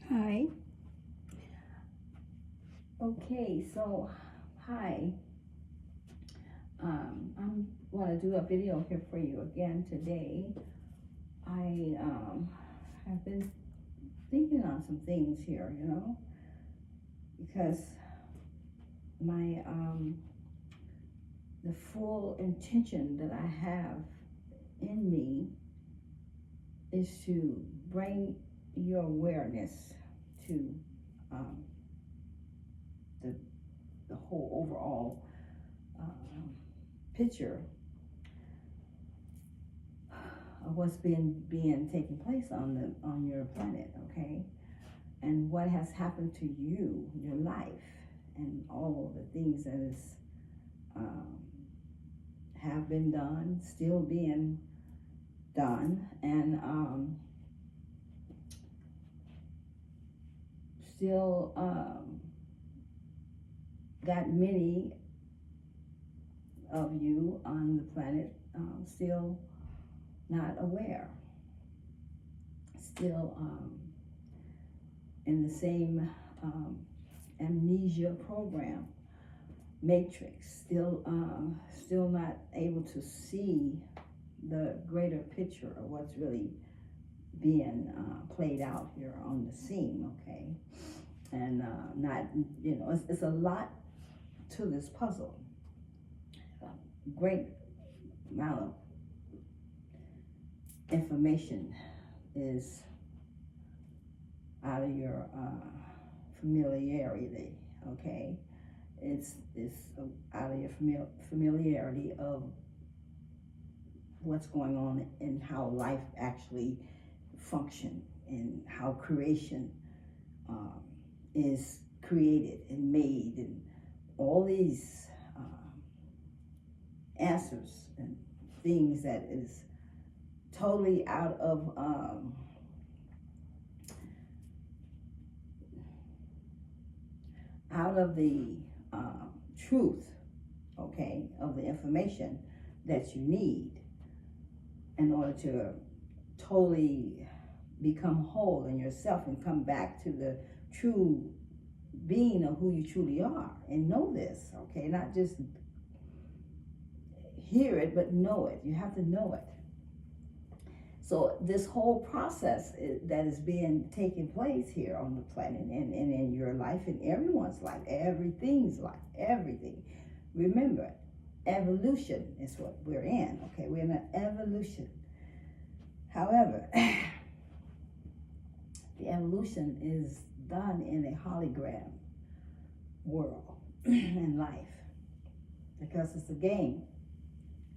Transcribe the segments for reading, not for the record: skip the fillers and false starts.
Hi. Okay, so hi. I'm want to do a video here for you again today. I have been thinking on some things here, because my the full intention that I have in me is to bring your awareness to um, the the whole overall picture of what's being taking place on your planet, okay, and what has happened to you, your life, and all the things that is um, have been done, still being done, and still got many of you on the planet still not aware, still in the same amnesia program matrix, still not able to see the greater picture of what's really being played out here on the scene, okay? And not, it's a lot to this puzzle. Great amount of information is out of your familiarity, okay? It's out of your familiarity of what's going on and how life actually function and how creation um, is created and made, and all these answers and things that is totally out of the truth, okay, of the information that you need in order to totally become whole in yourself and come back to the true being of who you truly are, and know this, okay, not just hear it but know it. You have to know it. So this whole process that is being taking place here on the planet, and in your life and everyone's life, everything's life, everything. Remember, evolution is what we're in, okay? We're in an evolution. However, the evolution is done in a hologram world in life, because it's a game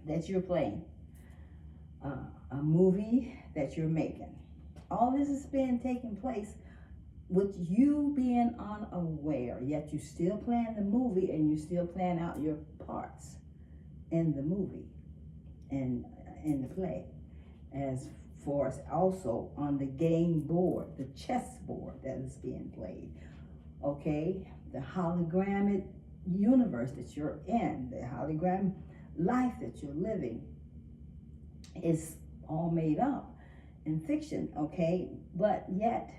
that you're playing, a movie that you're making. All this is being taking place with you being unaware, yet you still playing the movie and you still playing out your parts in the movie and in the play, as far as also on the game board, the chess board that is being played, okay? The hologramic universe that you're in, the hologram life that you're living is all made up in fiction, okay? But yet,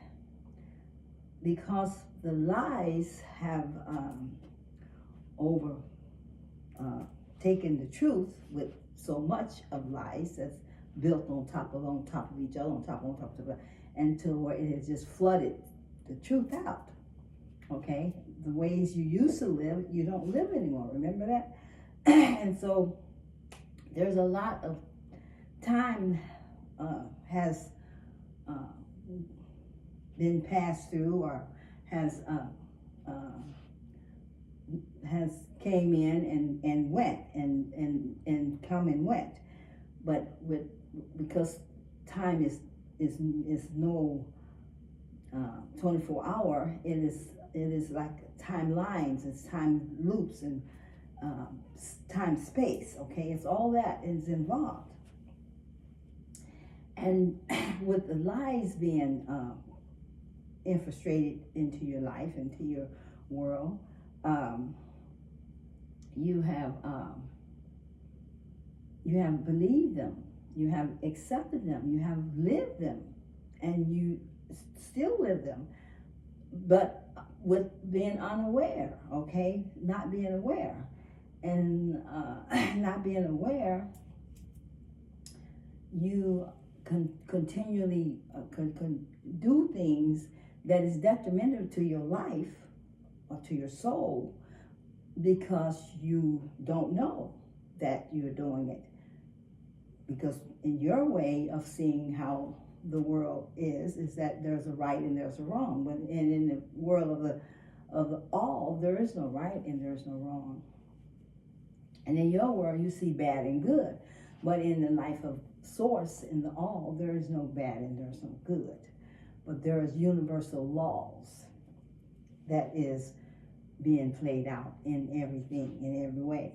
because the lies have over taken the truth, with so much of lies that's built on top of each other, on top of it, until where it has just flooded the truth out, okay? The ways you used to live, you don't live anymore, remember that? And so there's a lot of time has been passed through, or has came in and went, and come and went. But because time is no 24-hour, it is like timelines, it's time loops, and time space, okay? It's all that is involved. And with the lies being infiltrated into your life, into your world, you have believed them, you have accepted them, you have lived them, and you still live them. but with being unaware, okay, not being aware, and not being aware, you continually do things that is detrimental to your life or to your soul because you don't know that you're doing it. Because in your way of seeing how the world is that there's a right and there's a wrong. And in the world of the all, there is no right and there's no wrong. And in your world, you see bad and good. But in the life of source, in the all, there is no bad and there's no good. But there is universal laws that is being played out in everything, in every way.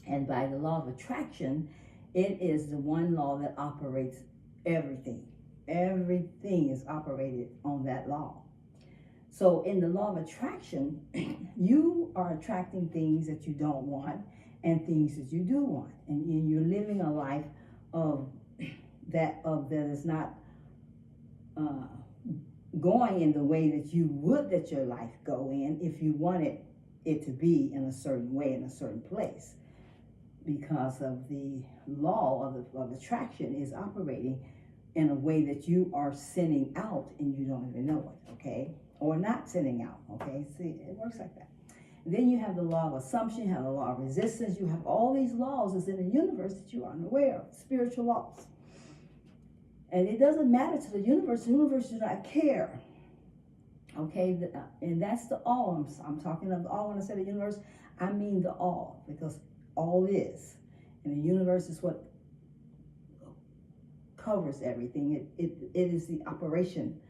And by the law of attraction, it is the one law that operates everything. Everything is operated on that law. So in the law of attraction, you are attracting things that you don't want and things that you do want. And you're living a life of that is not going in the way that you would let your life go in if you wanted it to be in a certain way, in a certain place. Because of the law of attraction is operating in a way that you are sending out and you don't even know it, okay? Or not sending out, okay? See, it works like that. And then you have the law of assumption, you have the law of resistance, you have all these laws that's in the universe that you are unaware of, spiritual laws. And it doesn't matter to the universe does not care, okay? And that's the all. I'm talking of the all. When I say the universe, I mean the all, because all is. And the universe is what covers everything. It is the operation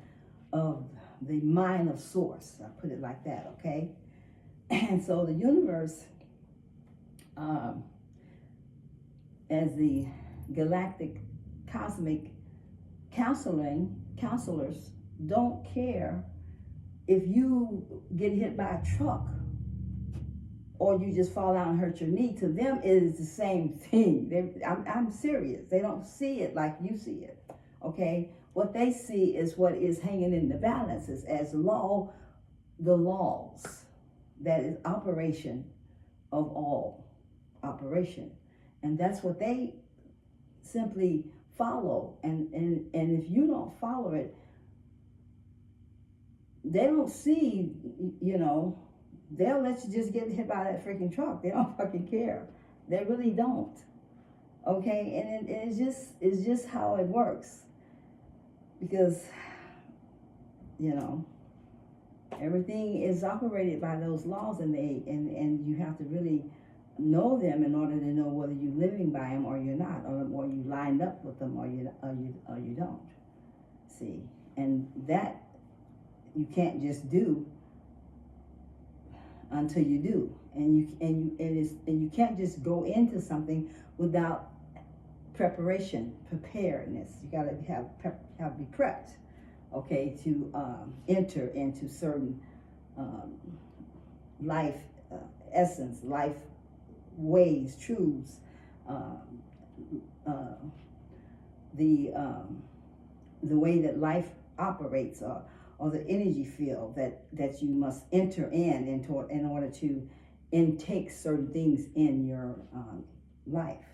of the mind of source. I put it like that, okay? And so the universe, as the galactic cosmic counselors don't care if you get hit by a truck or you just fall down and hurt your knee. To them, it is the same thing. I'm serious. They don't see it like you see it, okay? What they see is what is hanging in the balances as law, the laws, that is operation of all operation. And that's what they simply follow. And if you don't follow it, they don't see, they'll let you just get hit by that freaking truck. They don't fucking care. They really don't. Okay, and it's just how it works. Because, everything is operated by those laws, and you have to really know them in order to know whether you're living by them or you're not, or you lined up with them or you don't. See, and that you can't just do until you do, and you can't just go into something without preparedness. You got to be prepped, okay, to enter into certain life essence, life ways, truths, the way that life operates, or the energy field that you must enter in order to intake certain things in your life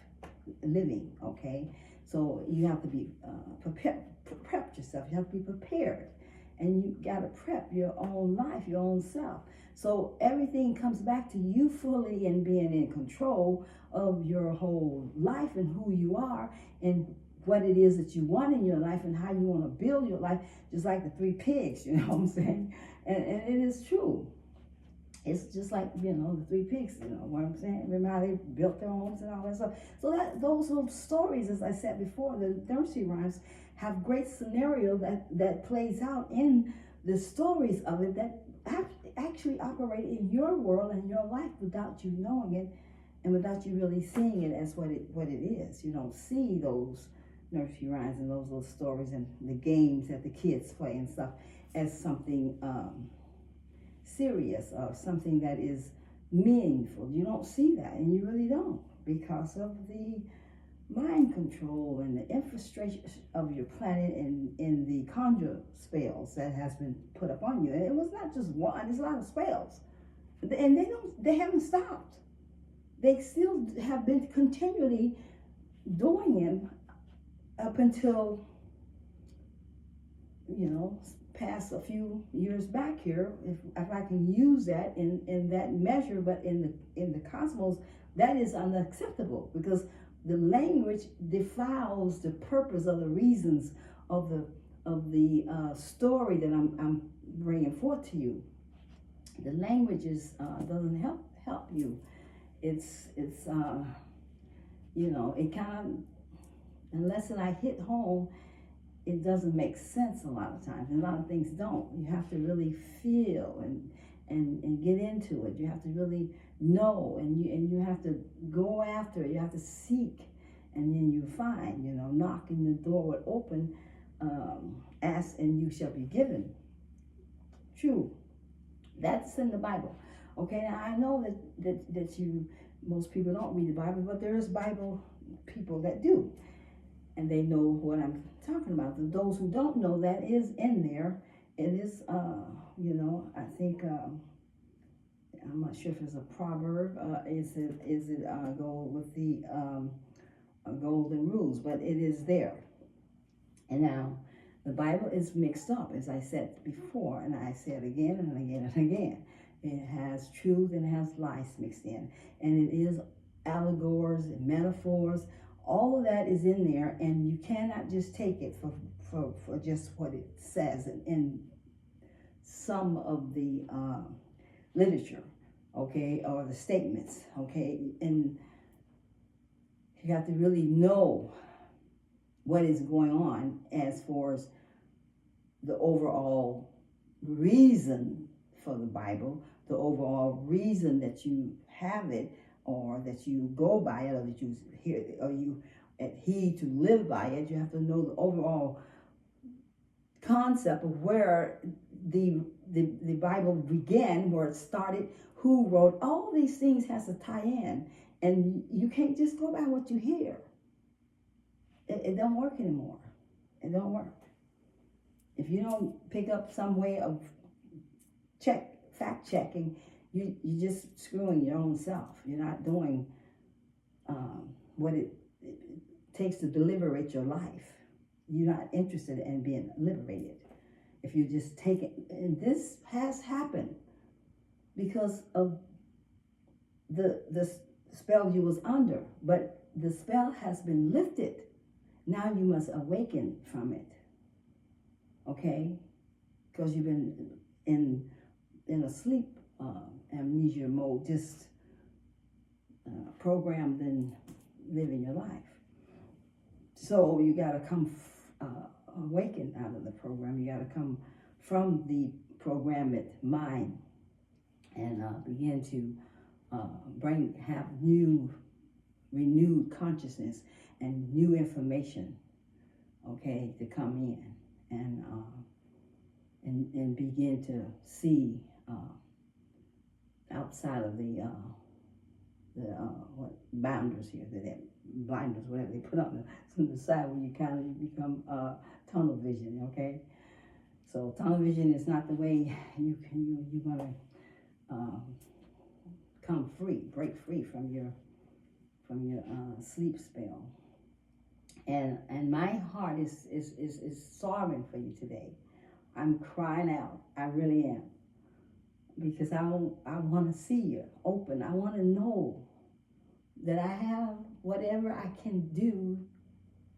living, okay? So you have to be prep yourself. You have to be prepared, and you got to prep your own life, your own self. So everything comes back to you fully and being in control of your whole life and who you are and what it is that you want in your life and how you want to build your life, just like the 3 pigs, you know what I'm saying? And it is true. It's just like, the 3 pigs, what I'm saying? Remember how they built their homes and all that stuff? So those little stories, as I said before, the nursery rhymes have great scenario that plays out in the stories of it that actually operate in your world and your life without you knowing it and without you really seeing it as what it is. You don't see those nursery rhymes and those little stories and the games that the kids play and stuff as something serious or something that is meaningful. You don't see that, and you really don't, because of the mind control and the infiltration of your planet in the conjure spells that has been put upon you. And it was not just one, there's a lot of spells. And they haven't stopped. They still have been continually doing them up until, past a few years back here, if I can use that in that measure, but in the cosmos, that is unacceptable, because the language defiles the purpose of the reasons of the story that I'm bringing forth to you. The language doesn't help you. It's it kind of, unless I hit home, it doesn't make sense a lot of times. And a lot of things don't. You have to really feel and get into it. You have to really know, and you have to go after it. You have to seek, and then you find, knocking the door would open, ask and you shall be given. True. That's in the Bible. Okay, now I know that most people don't read the Bible, but there is Bible people that do. And they know what I'm talking about. Those who don't know, that is in there. It is, I think, I'm not sure if it's a proverb. Is it go with the golden rules? But it is there. And now, the Bible is mixed up, as I said before, and I say it again and again and again. It has truth and it has lies mixed in. And it is allegories and metaphors. All of that is in there, and you cannot just take it for just what it says in some of the literature, okay, or the statements, okay? And you have to really know what is going on as far as the overall reason for the Bible, the overall reason that you have it, or that you go by it, or that you hear it, or you adhere to live by it. You have to know the overall concept of where the Bible began, where it started, who wrote. All these things has to tie in, and you can't just go by what you hear. It don't work anymore. It don't work. If you don't pick up some way of fact checking, you're just screwing your own self. You're not doing what it takes to liberate your life. You're not interested in being liberated. If you just take it, and this has happened because of the spell you was under, but the spell has been lifted. Now you must awaken from it, okay? Because you've been in a sleep amnesia mode, just programmed in living your life. So you got to come awaken out of the program. You got to come from the programmed mind and begin to have renewed consciousness and new information, okay, to come in and begin to see outside of the boundaries here, that blinders, whatever they put on the side, where you kind of become tunnel vision, okay? So tunnel vision is not the way you're gonna break free from your sleep spell. And my heart is sorrowing for you today. I'm crying out. I really am. Because I want to see you open. I want to know that I have whatever I can do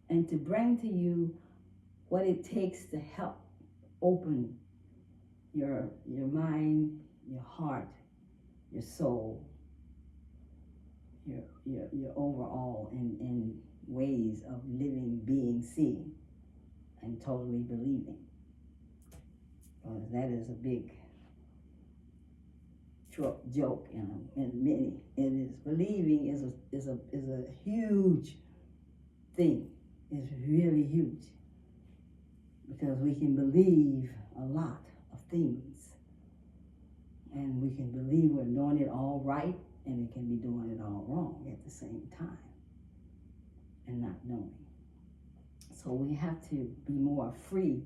and to bring to you what it takes to help open your mind, your heart, your soul, your overall in ways of living, being, seeing, and totally believing. Because that is a big joke in many. It is believing is a huge thing. It's really huge, because we can believe a lot of things, and we can believe we're doing it all right, and we can be doing it all wrong at the same time. and not knowing. So we have to be more free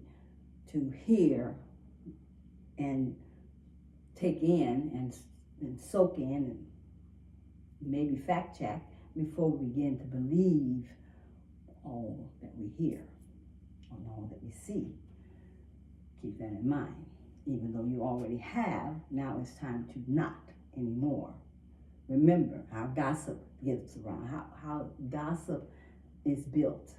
to hear and take in and soak in and maybe fact check before we begin to believe all that we hear or all that we see. Keep that in mind. Even though you already have, now it's time to not anymore. Remember how gossip gets around, how gossip is built.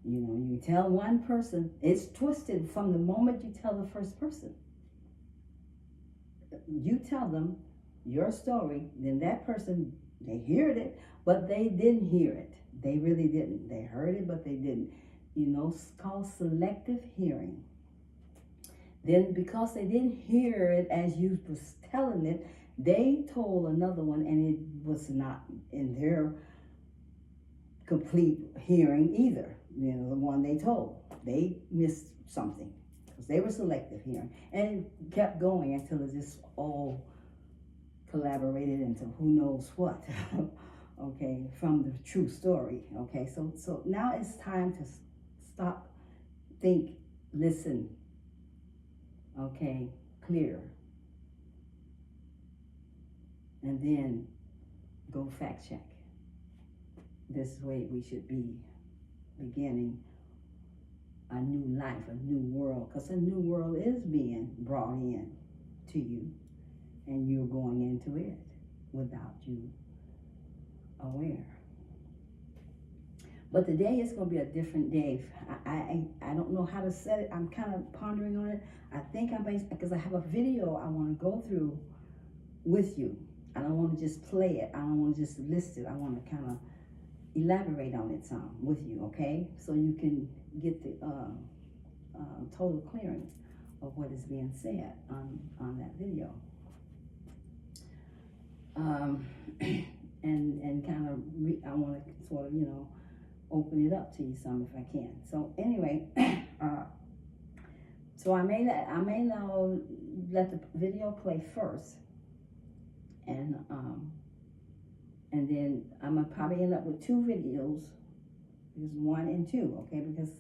You know, you tell one person, it's twisted from the moment you tell the first person. You tell them your story, then that person, they heard it, but they didn't hear it. They really didn't. They heard it, but they didn't. You know, it's called selective hearing. Then because they didn't hear it as you was telling it, they told another one and it was not in their complete hearing either. You know, the one they told. They missed something because they were selective hearing. And it kept going until it just all collaborated into who knows what. Okay, from the true story. Okay, so now it's time to stop, think, listen. Okay, clear. And then go fact check. This way we should be beginning a new life, a new world, because a new world is being brought in to you, and you're going into it without you aware. But today is going to be a different day. I don't know how to set it. I'm kind of pondering on it. I think because I have a video I want to go through with you. I don't want to just play it. I don't want to just list it. I want to kind of elaborate on it some with you, okay? So you can get the total clearance of what is being said on that video. And kind of, I want to sort of, open it up to you some if I can. So anyway, so I may now let the video play first, and then I'm gonna probably end up with two videos, because 1 and 2, okay? Because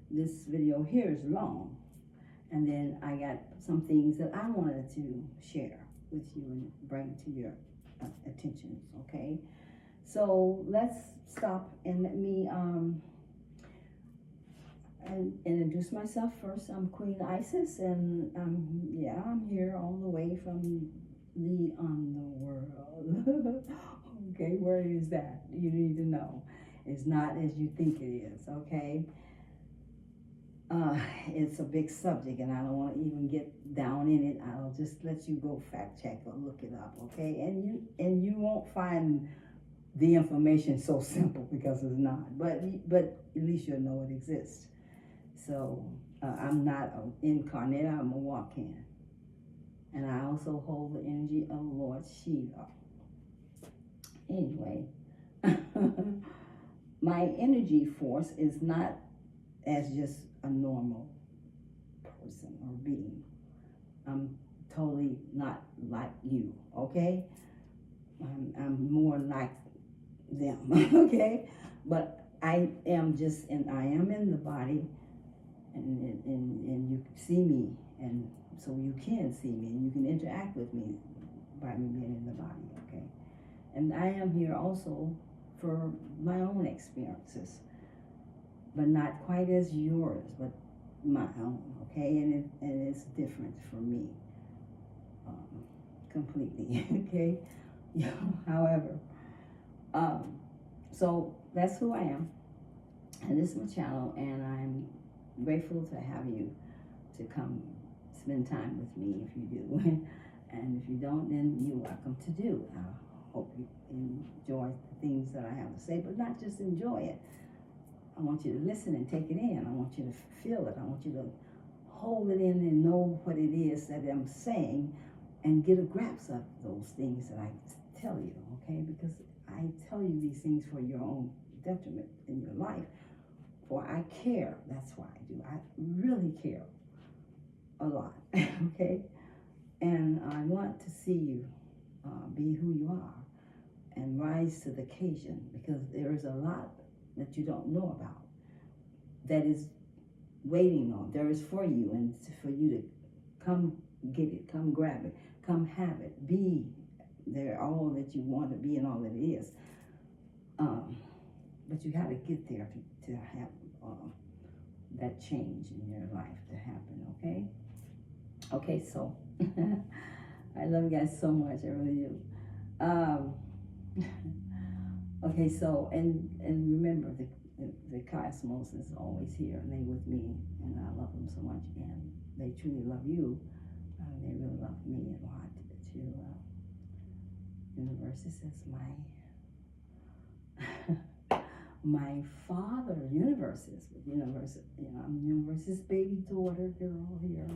this video here is long, and then I got some things that I wanted to share with you and bring to your attention, okay? So let's stop and let me and introduce myself first. I'm Queen Isis, and I'm here all the way from the underworld. Okay, where is that? You need to know. It's not as you think it is, okay? It's a big subject, and I don't want to even get down in it. I'll just let you go fact check or look it up, okay? And you won't find the information so simple, because it's not. But at least you'll know it exists. So I'm not an incarnate. I'm a walk-in, and I also hold the energy of Lord Shiva. Anyway, my energy force is not as just a normal person or being. I'm totally not like you, okay? I'm more like them, okay? But I am in the body, and you see me, and so you can see me, and you can interact with me by me being in the body, okay? And I am here also for my own experiences, but not quite as yours, but my own, okay? And it's different for me, completely, okay? However, so that's who I am, and this is my channel, and I'm grateful to have you to come spend time with me if you do. And if you don't, then you're welcome to do. I hope you enjoy the things that I have to say, but not just enjoy it. I want you to listen and take it in. I want you to feel it. I want you to hold it in and know what it is that I'm saying, and get a grasp of those things that I tell you, okay? Because I tell you these things for your own detriment in your life. For I care. That's why I do. I really care a lot, okay? And I want to see you be who you are, and rise to the occasion, because there is a lot that you don't know about that is waiting on. There is for you, and for you to come get it, come grab it, come have it, be there, all that you want to be and all that it is. But you got to get there to have that change in your life to happen, okay? Okay, so I love you guys so much, I really do. Okay, so, and remember, the cosmos is always here, and they with me, and I love them so much, and they truly love you. They really love me a lot, too. Universe, this is my father. Universes, I'm Universe's baby daughter girl here,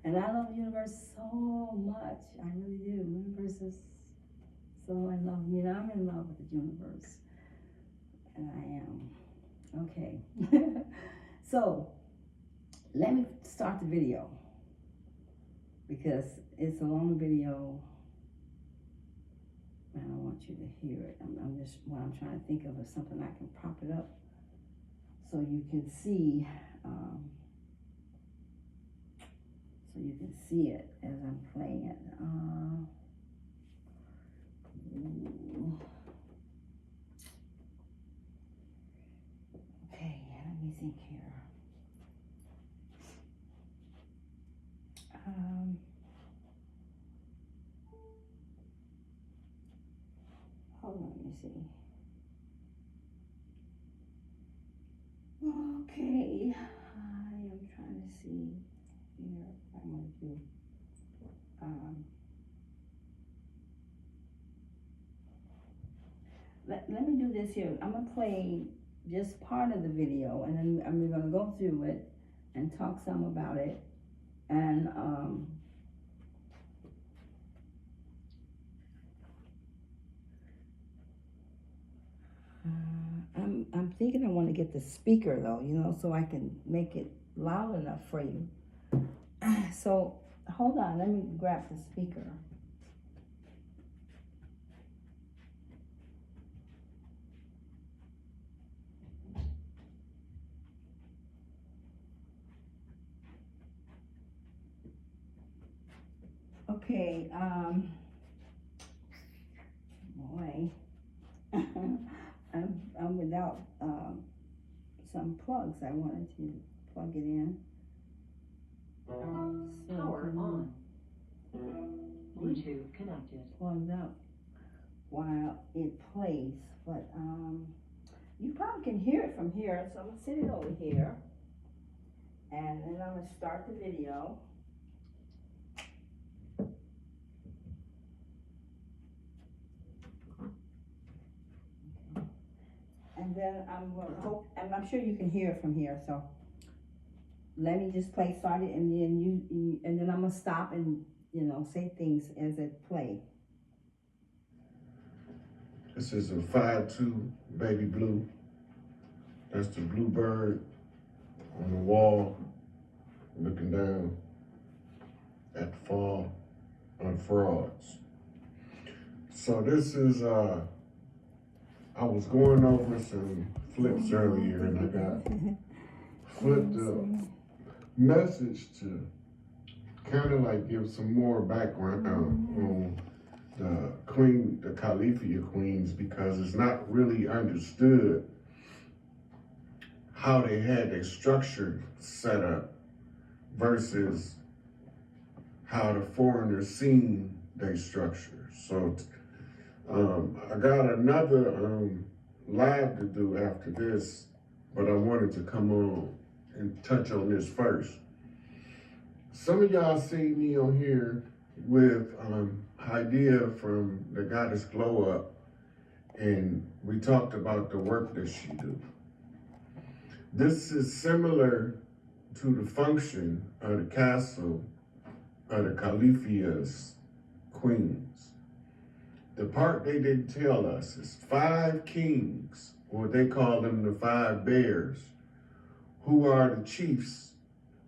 and I love Universe so much. I really do. Universe is so in love. I'm in love with the universe, and I am. Okay, so let me start the video because it's a long video. I don't want you to hear it. I'm just, what I'm trying to think of is something I can prop it up so you can see, it as I'm playing it. Okay, let me think here. Hold on, let me see. Okay, I am trying to see here. I'm going to do, let me do this here. I'm going to play just part of the video, and then I'm going to go through it and talk some about it. And, I'm thinking I want to get the speaker though, so I can make it loud enough for you. So hold on, let me grab the speaker. Okay, boy. I'm without some plugs. I wanted to plug it in. Power on. Bluetooth connected. Plugged up while it plays, but you probably can hear it from here. So I'm gonna sit it over here, and then I'm gonna start the video. And then I'm gonna hope, and I'm sure you can hear it from here. So let me just start it, and then and then I'm gonna stop and say things as it play. This is a 5.2 baby blue. That's the bluebird on the wall, looking down at the fall on frauds. So this is I was going over some flips earlier, and I got flipped a message to kind of like give some more background on the Califia queens, because it's not really understood how they had their structure set up versus how the foreigners seen their structure. So I got another live to do after this, but I wanted to come on and touch on this first. Some of y'all see me on here with Idea from the Goddess Glow Up, and we talked about the work that she do. This is similar to the function of the castle of the Califia's queens. The part they didn't tell us is 5 kings, or they call them the 5 bears, who are the chiefs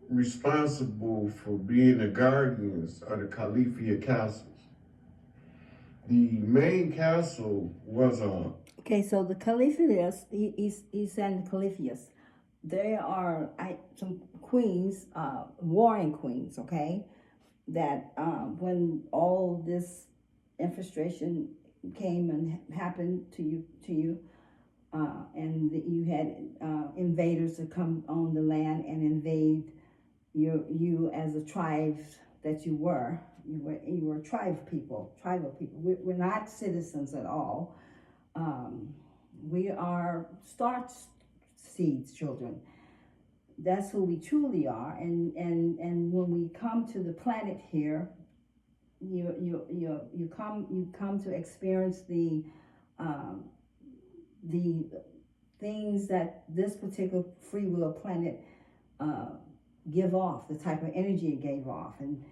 responsible for being the guardians of the Califia castles. The main castle was Okay, so the Caliphus, he's saying Caliphus. There are some queens, warring queens, okay, that when all this infiltration came and happened to you, and you had invaders to come on the land and invade you as a tribe that you were. You were tribal people. We're not citizens at all. We are star seeds children. That's who we truly are. And when we come to the planet here, you come to experience the things that this particular free will planet give off, the type of energy it gave off, and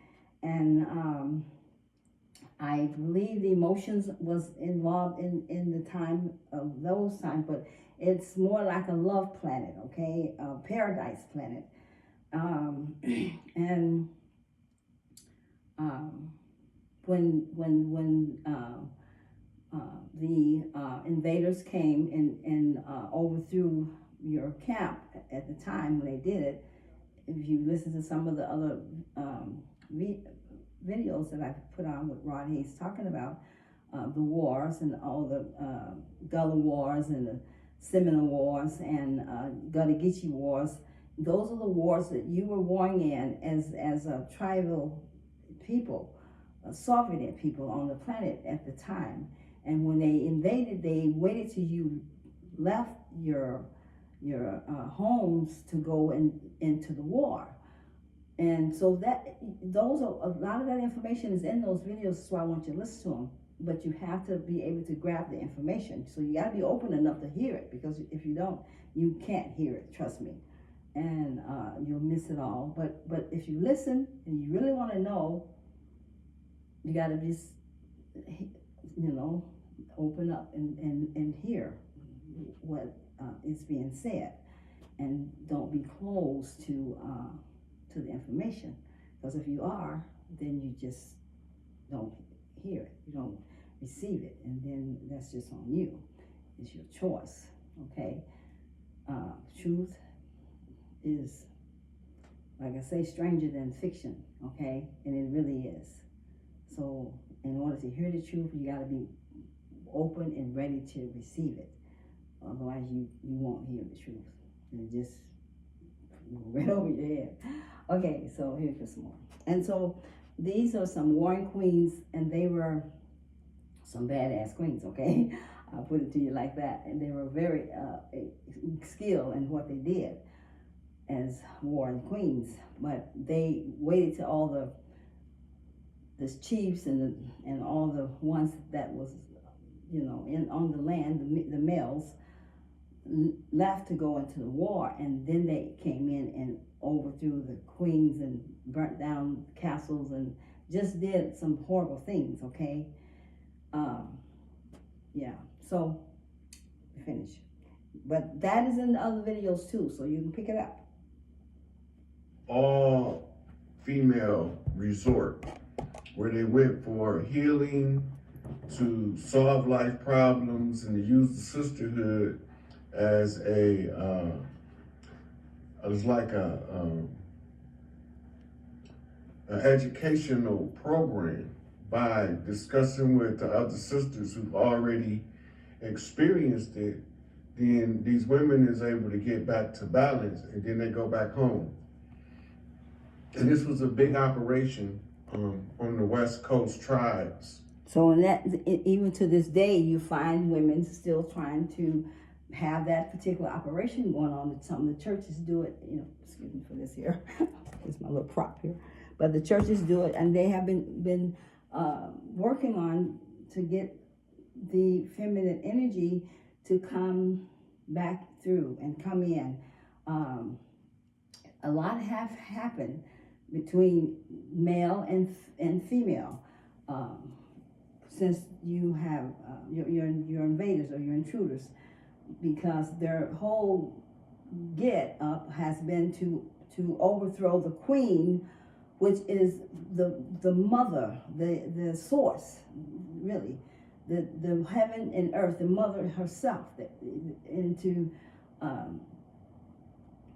I believe the emotions was involved in the time of those times, but it's more like a love planet, okay, a paradise planet, and when the invaders came and overthrew your camp at the time when they did it. If you listen to some of the other videos that I put on with Rod Hayes talking about the wars and all the Gullah Wars and the Seminole Wars and Gullah Geechee Wars, those are the wars that you were warring in as a tribal people, sovereign people on the planet at the time. And when they invaded, they waited till you left your homes to go into the war. And so those are a lot of that information is in those videos, so I want you to listen to them. But you have to be able to grab the information. So you got to be open enough to hear it, because if you don't, you can't hear it. Trust me, and you'll miss it all. But if you listen and you really want to know, you got to just open up and hear what is being said, and don't be closed to the information, because if you are, then you just don't hear it, you don't receive it, and then that's just on you. It's your choice. Okay, truth is, like I say, stranger than fiction. Okay, and it really is. So in order to hear the truth, you got to be open and ready to receive it. Otherwise, you won't hear the truth. And just go right over your head. Okay, so here's some more. And so these are some warring queens, and they were some badass queens, okay? I'll put it to you like that. And they were very skilled in what they did as warring queens. But they waited till all the chiefs and all the ones that was on the land, the males, left to go into the war, and then they came in and overthrew the queens and burnt down castles and just did some horrible things, okay? Yeah, so finish. But that is in the other videos too, so you can pick it up. All female resort where they went for healing, to solve life problems, and to use the sisterhood as an educational program by discussing with the other sisters who've already experienced it. Then these women is able to get back to balance, and then they go back home. And this was a big operation on the West Coast tribes. So in that, even to this day, you find women still trying to have that particular operation going on. Some of the churches do it, excuse me for this here. It's my little prop here. But the churches do it, and they have been working on to get the feminine energy to come back through and come in. A lot have happened between male and female since you have your invaders or your intruders, because their whole get up has been to overthrow the queen which is the mother, the source, really, the heaven and earth, the mother herself, and to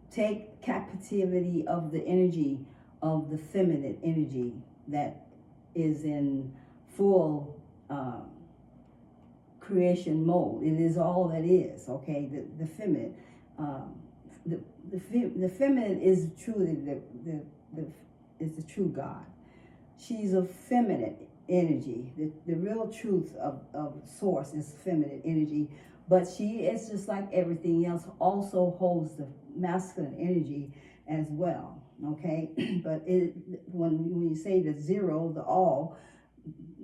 take captivity of the energy of the feminine energy that is in full creation mode. It is all that is, okay? The feminine, the feminine is truly is the true God. She's a feminine energy. The real truth of source is feminine energy, but she is just like everything else, also holds the masculine energy as well, okay? But when you say the zero, the all,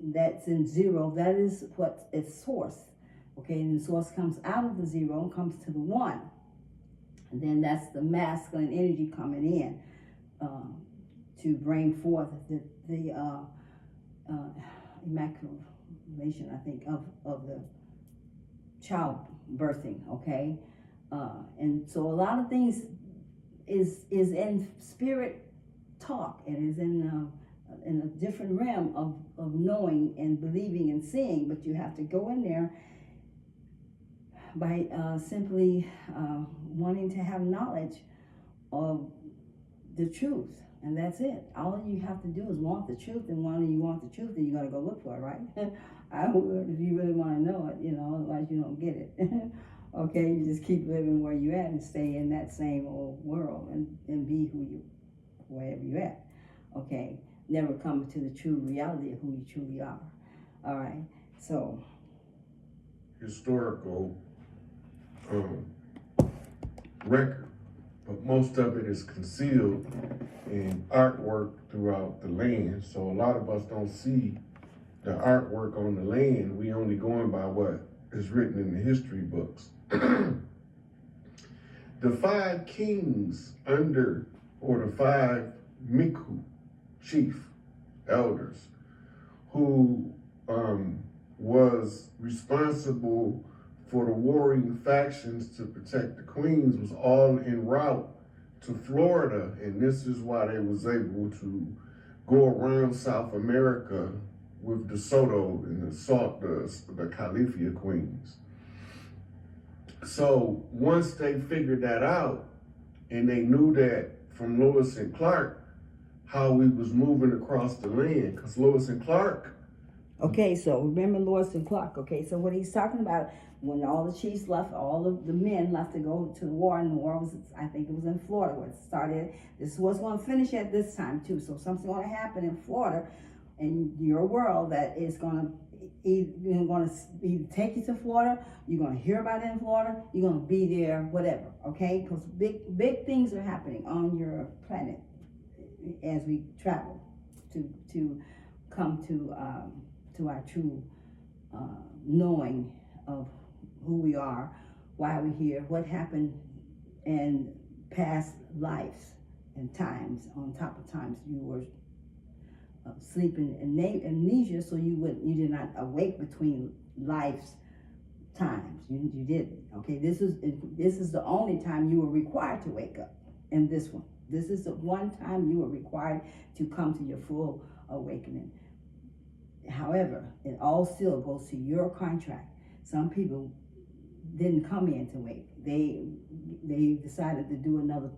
that's in zero, that is what its source, okay? And the source comes out of the zero and comes to the one. And then that's the masculine energy coming in to bring forth the immaculation, I think, of the child birthing, okay? And so a lot of things is in spirit talk, and is in a different realm of knowing and believing and seeing, but you have to go in there by simply wanting to have knowledge of the truth, and that's it. All you have to do is want the truth, and when you want the truth, then you got to go look for it, right? I would, if you really want to know it, otherwise you don't get it. Okay, you just keep living where you at and stay in that same old world and be wherever you at. Okay, never come to the true reality of who you truly are. All right, so historical record, but most of it is concealed in artwork throughout the land. So a lot of us don't see the artwork on the land. We only going by what is written in the history books. The 5 kings or the 5 Miku, chief elders, who was responsible for the warring factions to protect the queens, was all en route to Florida, and this is why they was able to go around South America with De Soto and the Califia queens. So once they figured that out, and they knew that from Lewis and Clark, how we was moving across the land, because Lewis and Clark. Okay, so remember Lewis and Clark. Okay, so what he's talking about, when all the chiefs left, all of the men left to go to the war, and the war was, I think it was in Florida where it started. This was going to finish at this time too. So something's going to happen in Florida, in your world, that is going to either take you to Florida, you're going to hear about it in Florida, you're going to be there, whatever, okay? Because big things are happening on your planet as we travel to come to our true knowing of who we are, why we're here, what happened in past lives and times. On top of times you were sleeping in amnesia, so you did not awake between lives times. You didn't. Okay, this is the only time you were required to wake up. In this one, this is the one time you were required to come to your full awakening. However, it all still goes to your contract. Some people didn't come in to wake. They decided to do another,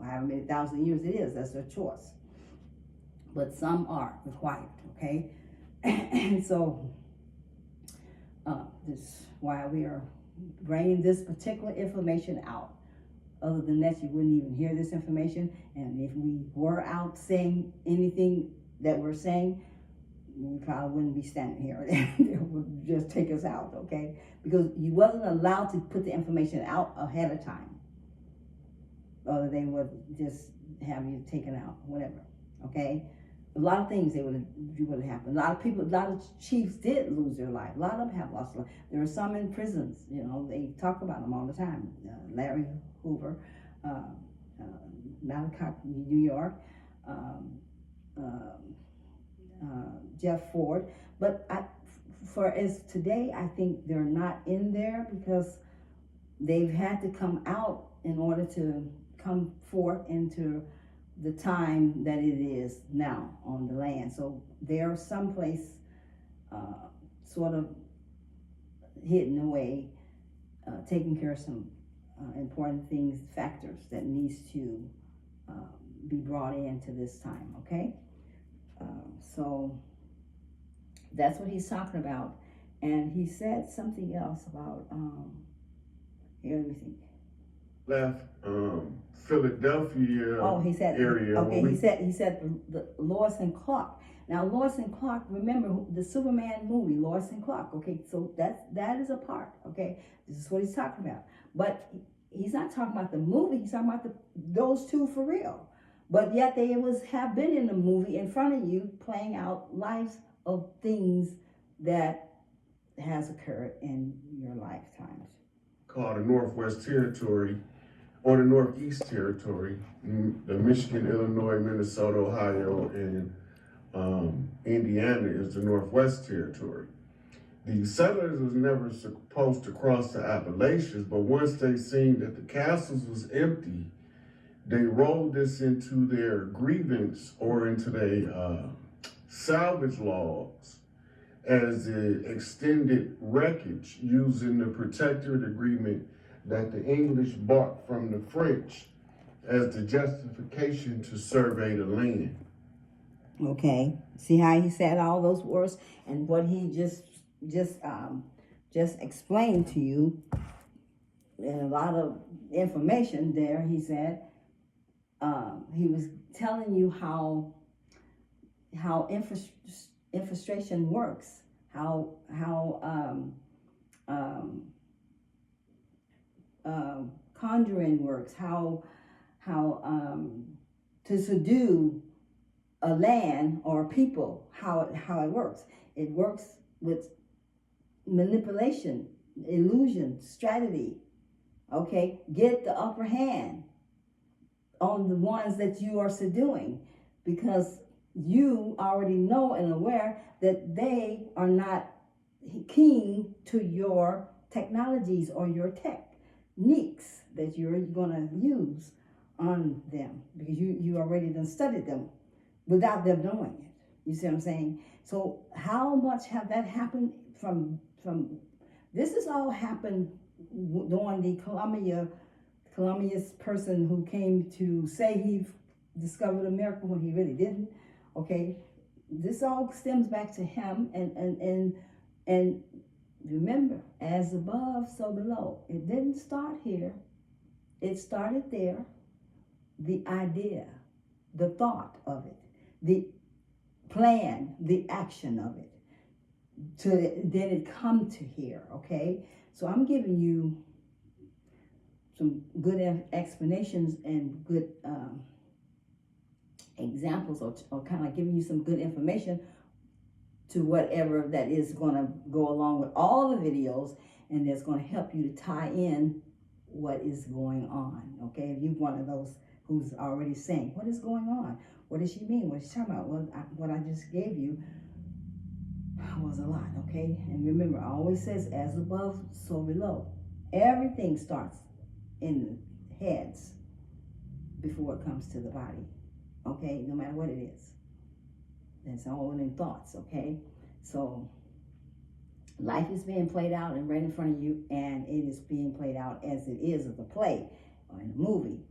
however many thousand years it is. That's their choice. But some are required, okay? And so this is why we are bringing this particular information out. Other than that, you wouldn't even hear this information. And if we were out saying anything that we're saying, we probably wouldn't be standing here. It would just take us out, okay? Because you wasn't allowed to put the information out ahead of time. Or they would just have you taken out, whatever, okay? A lot of things would have happened. A lot of chiefs did lose their life. A lot of them have lost their life. There are some in prisons, they talk about them all the time. Larry Hoover, Malachi, New York, Jeff Ford. But today, I think they're not in there because they've had to come out in order to come forth and to the time that it is now on the land. So they're someplace sort of hidden away, taking care of some important things, factors that needs to be brought into this time, okay? So that's what he's talking about. And he said something else about, here, let me think. Left Philadelphia Oh, he said, area. okay, he said the Lois and Clark. Now, Lois and Clark, remember the Superman movie, Lois and Clark, okay? So that is a part, okay? This is what he's talking about. But he's not talking about the movie, he's talking about those two for real. But yet they have been in the movie in front of you, playing out lives of things that has occurred in your lifetimes. Called the Northwest Territory, or the Northeast Territory, the Michigan, Illinois, Minnesota, Ohio, and Indiana is the Northwest Territory. The settlers was never supposed to cross the Appalachians, but once they seen that the castles was empty, they rolled this into their grievance or into their salvage laws as the extended wreckage using the protectorate agreement that the English bought from the French as the justification to survey the land. Okay, see how he said all those words and what he just explained to you, and a lot of information there. He said he was telling you how infiltration works, how conjuring works, how to subdue a land or people, how it works. It works with manipulation, illusion, strategy. Okay, get the upper hand on the ones that you are subduing, because you already know and aware that they are not keen to your technologies or your techniques that you're going to use on them, because you already done studied them without them knowing it. You see what I'm saying? So how much have that happened from this has all happened during the Columbus person who came to say he discovered America when he really didn't. Okay, this all stems back to him, and remember, as above, so below. It didn't start here. It started there. The idea, the thought of it, the plan, the action of it, to then it come to here. Okay, so I'm giving you some good explanations and good examples, or kind of giving you some good information to whatever that is going to go along with all the videos, and that's going to help you to tie in what is going on. Okay, if you're one of those who's already saying, what is going on? What does she mean? What is she talking about? Well, what I just gave you was a lot, okay? And remember, I always says, as above, so below. Everything starts in the heads before it comes to the body, okay? No matter what it is. It's all in thoughts, okay? So life is being played out and right in front of you, and it is being played out as it is of the play or in a movie.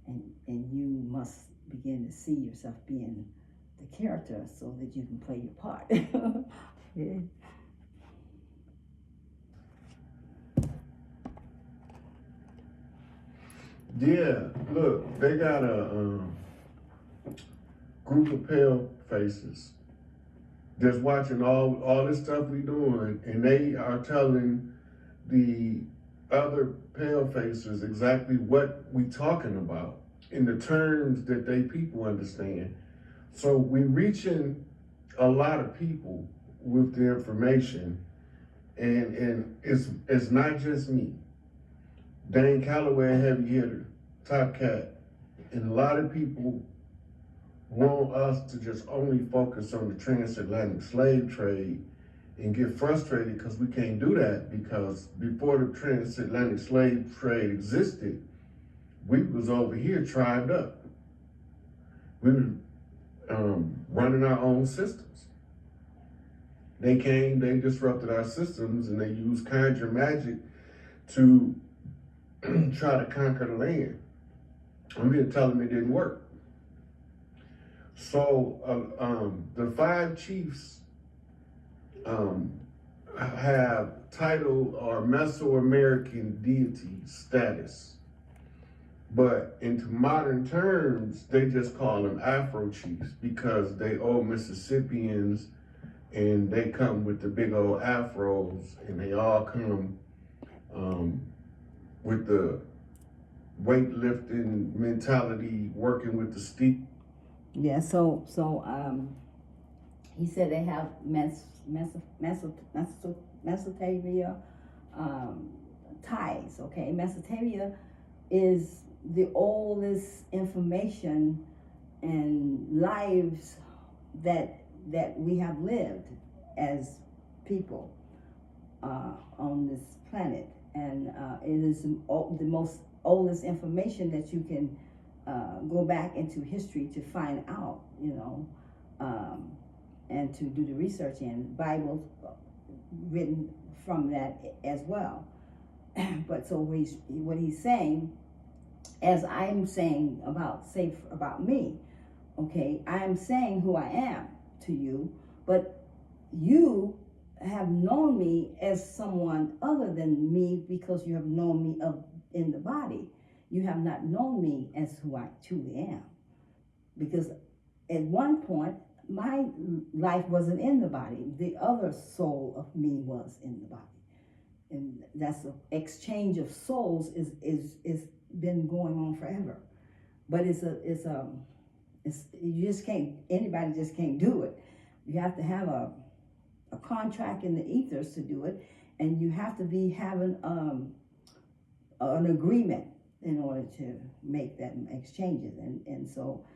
And you must begin to see yourself being the character so that you can play your part. Yeah. Yeah, look, they got a group of pale faces that's watching all this stuff we doing, and they are telling the other pale faces exactly what we talking about in the terms that they people understand. So we reaching a lot of people with the information, and it's not just me. Dane Calloway, Heavy Hitter, Top Cat, and a lot of people want us to just only focus on the transatlantic slave trade and get frustrated because we can't do that, because before the transatlantic slave trade existed, we was over here tribed up. We were running our own systems. They came, they disrupted our systems, and they used conjure magic to try to conquer the land. I'm here to tell them it didn't work. So the 5 chiefs have title or Mesoamerican deity status. But into modern terms, they just call them Afro chiefs because they old Mississippians and they come with the big old afros and they all come with the weightlifting mentality, working with the stick. Yeah, so he said they have Mesopotamia ties, okay? Mesopotamia is the oldest information and lives that we have lived as people on this planet, and it is the most oldest information that you can go back into history to find out, and to do the research in. Bibles written from that as well. But so what he's saying, as I'm saying about me, okay, I am saying who I am to you, but you have known me as someone other than me because you have known me in the body. You have not known me as who I truly am. Because at one point, my life wasn't in the body. The other soul of me was in the body. And that's the exchange of souls is been going on forever. But you just can't, anybody just can't do it. You have to have a contract in the ethers to do it, and you have to be having an agreement in order to make that exchanges. And so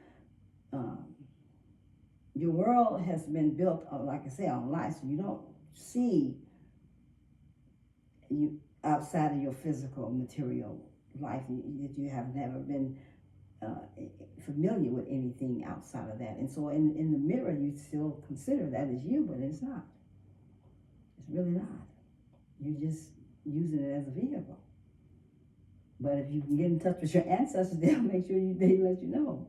your world has been built, like I say, on life. So you don't see you outside of your physical material life. You have never been familiar with anything outside of that. And so in the mirror, you still consider that as you, but it's not. It's really not. You're just using it as a vehicle. But if you can get in touch with your ancestors, they'll make sure they let you know.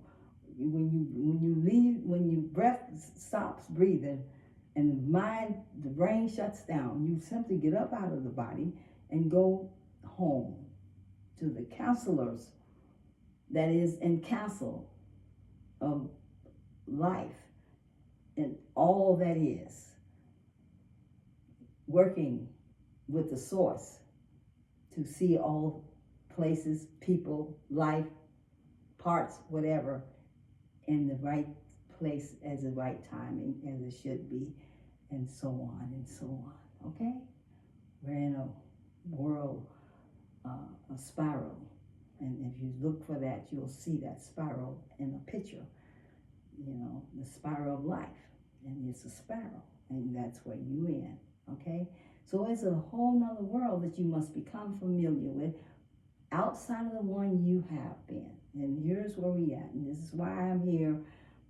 When your breath stops breathing and the brain shuts down, you simply get up out of the body and go home to the counselors that is in counsel of life and all that is, working with the source to see all places, people, life, parts, whatever, in the right place at the right time as it should be, and so on and so on. Okay? We're in a world, a spiral. And if you look for that, you'll see that spiral in a picture, the spiral of life. And it's a spiral, and that's where you in, okay? So it's a whole nother world that you must become familiar with outside of the one you have been. And here's where we at. And this is why I'm here,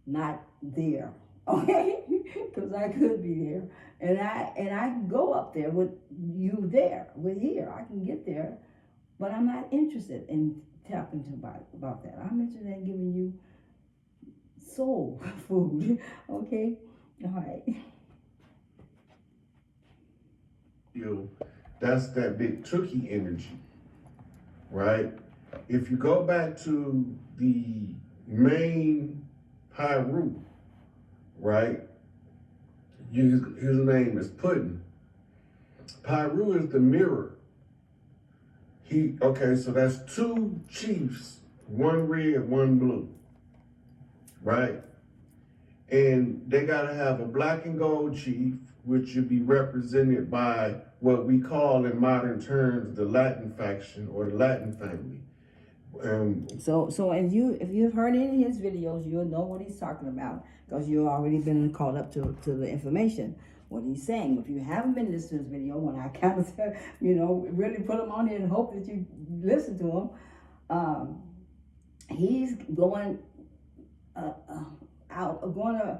not there, okay? Because I could be there. And I can go up there with you there, with here. I can get there. But I'm not interested in talking to about that. I'm interested in giving you soul food, okay? All right. That's that big Tookie energy, right? If you go back to the main Pyru, right? His name is Puddin. Pyru is the mirror. So that's 2 chiefs, 1 red, 1 blue, right? And they gotta have a black and gold chief, which should be represented by what we call in modern terms the Latin faction or the Latin family. So if you've heard any of his videos, you'll know what he's talking about because you've already been caught up to the information. What he's saying. If you haven't been listening to his video, when I kind of, really put him on here and hope that you listen to him, he's going going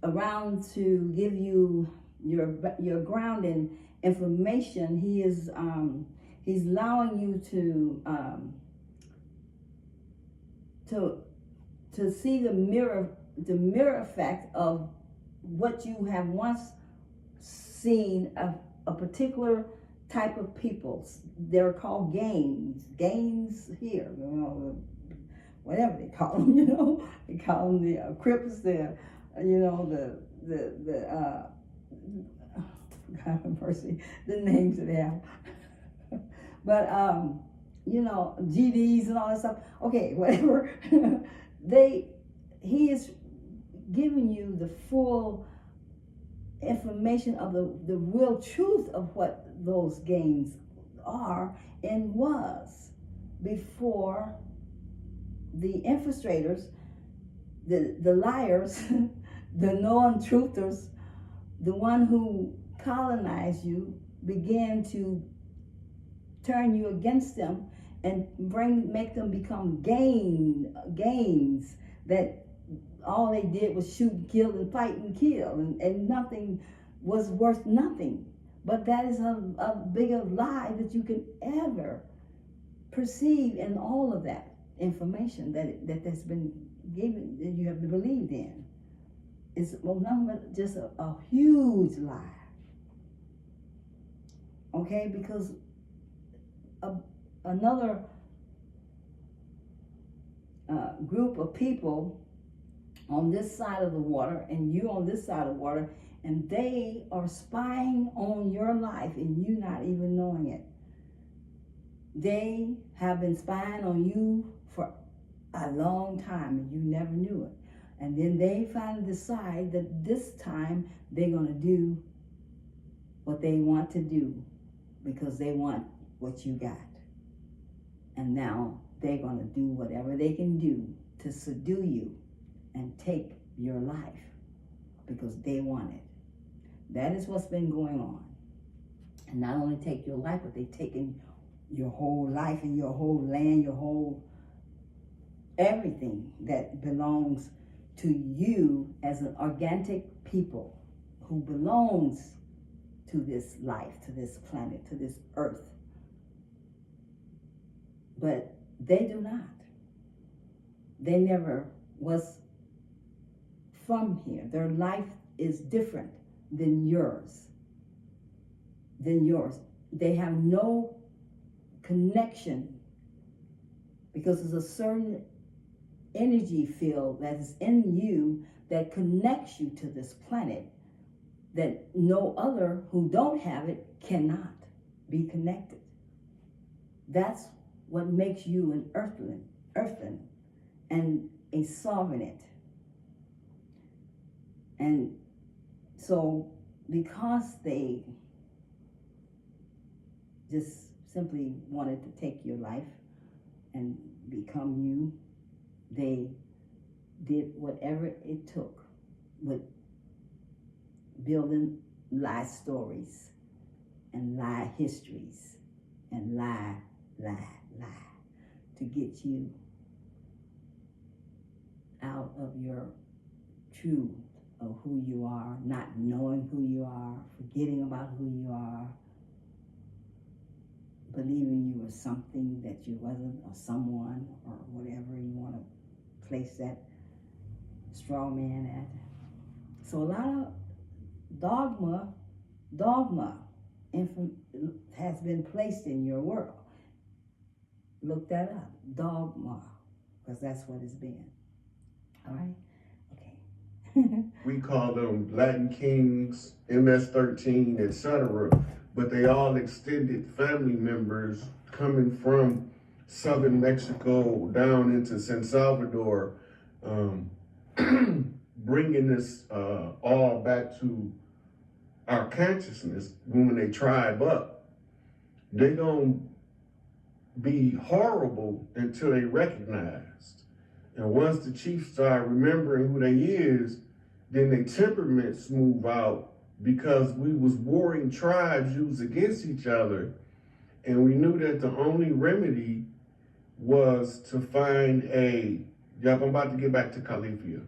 around to give you your grounding information. He's allowing you to see the mirror effect of what you have once seen of a particular type of peoples. They're called gains here, whatever they call them, they call them the Crips, the God have mercy, the names that they have. But GDs and all that stuff. Okay, whatever. He is giving you the full information of the real truth of what those gains are and was before the infiltrators, the liars, the non-truthers, the one who colonized you, began to turn you against them and make them become gains that all they did was shoot and kill and fight and kill, and nothing was worth nothing. But that is a bigger lie that you can ever perceive in all of that information that's been given, that you have believed in. It's nothing but just a huge lie. Okay, because another group of people on this side of the water and you on this side of the water, and they are spying on your life and you not even knowing it. They have been spying on you for a long time and you never knew it. And then they finally decide that this time they're going to do what they want to do because they want what you got. And now they're going to do whatever they can do to subdue you and take your life because they want it. That is what's been going on. And not only take your life, but they've taken your whole life and your whole land, your whole everything that belongs to you as an organic people who belongs to this life, to this planet, to this earth. But they do not. They never was from here. Their life is different than yours. They have no connection because there's a certain energy field that is in you that connects you to this planet that no other who don't have it cannot be connected. That's what makes you an earthling and a sovereign. And so because they just simply wanted to take your life and become you, they did whatever it took with building lie stories and lie histories and lie to get you out of your truth of who you are, not knowing who you are, forgetting about who you are, believing you were something that you wasn't, or someone, or whatever you want to place that straw man at. So a lot of dogma has been placed in your world. Look that up, dogma, because that's what it's been. All right? Okay. We call them Latin Kings, MS-13, etc. But they all extended family members coming from southern Mexico down into San Salvador, bringing this all back to our consciousness. When they tribe up, they gonna be horrible until they recognized. And once the chiefs start remembering who they is, then their temperaments move out, because we was warring tribes used against each other, and we knew that the only remedy was to find a y'all, I'm about to get back to Califia,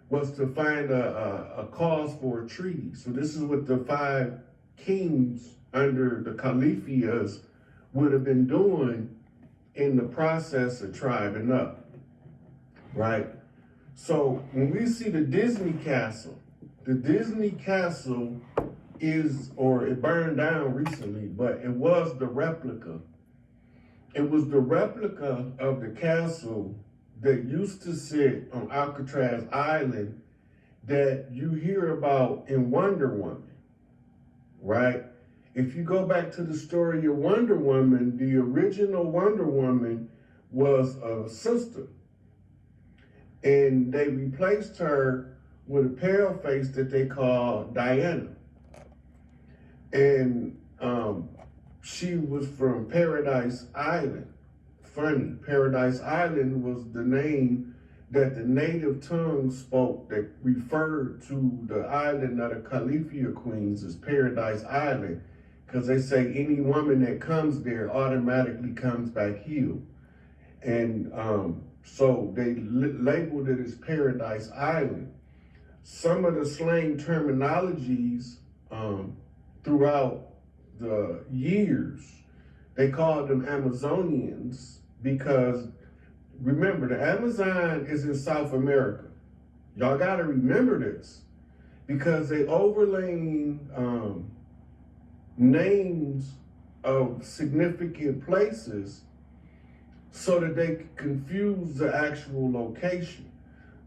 was to find a cause for a treaty. So this is what the 5 kings under the Califias would have been doing in the process of tribing up, right? So when we see the Disney castle is, or it burned down recently, but it was the replica. It was the replica of the castle that used to sit on Alcatraz Island that you hear about in Wonder Woman, right? If you go back to the story of Wonder Woman, the original Wonder Woman was a sister. And they replaced her with a pale face that they call Diana. And she was from Paradise Island. Funny, Paradise Island was the name that the native tongue spoke that referred to the island of the Califia Queens as Paradise Island, because they say any woman that comes there automatically comes back healed. And so they labeled it as Paradise Island. Some of the slang terminologies throughout the years, they called them Amazonians because, remember, the Amazon is in South America. Y'all gotta remember this because they overlaying names of significant places so that they could confuse the actual location.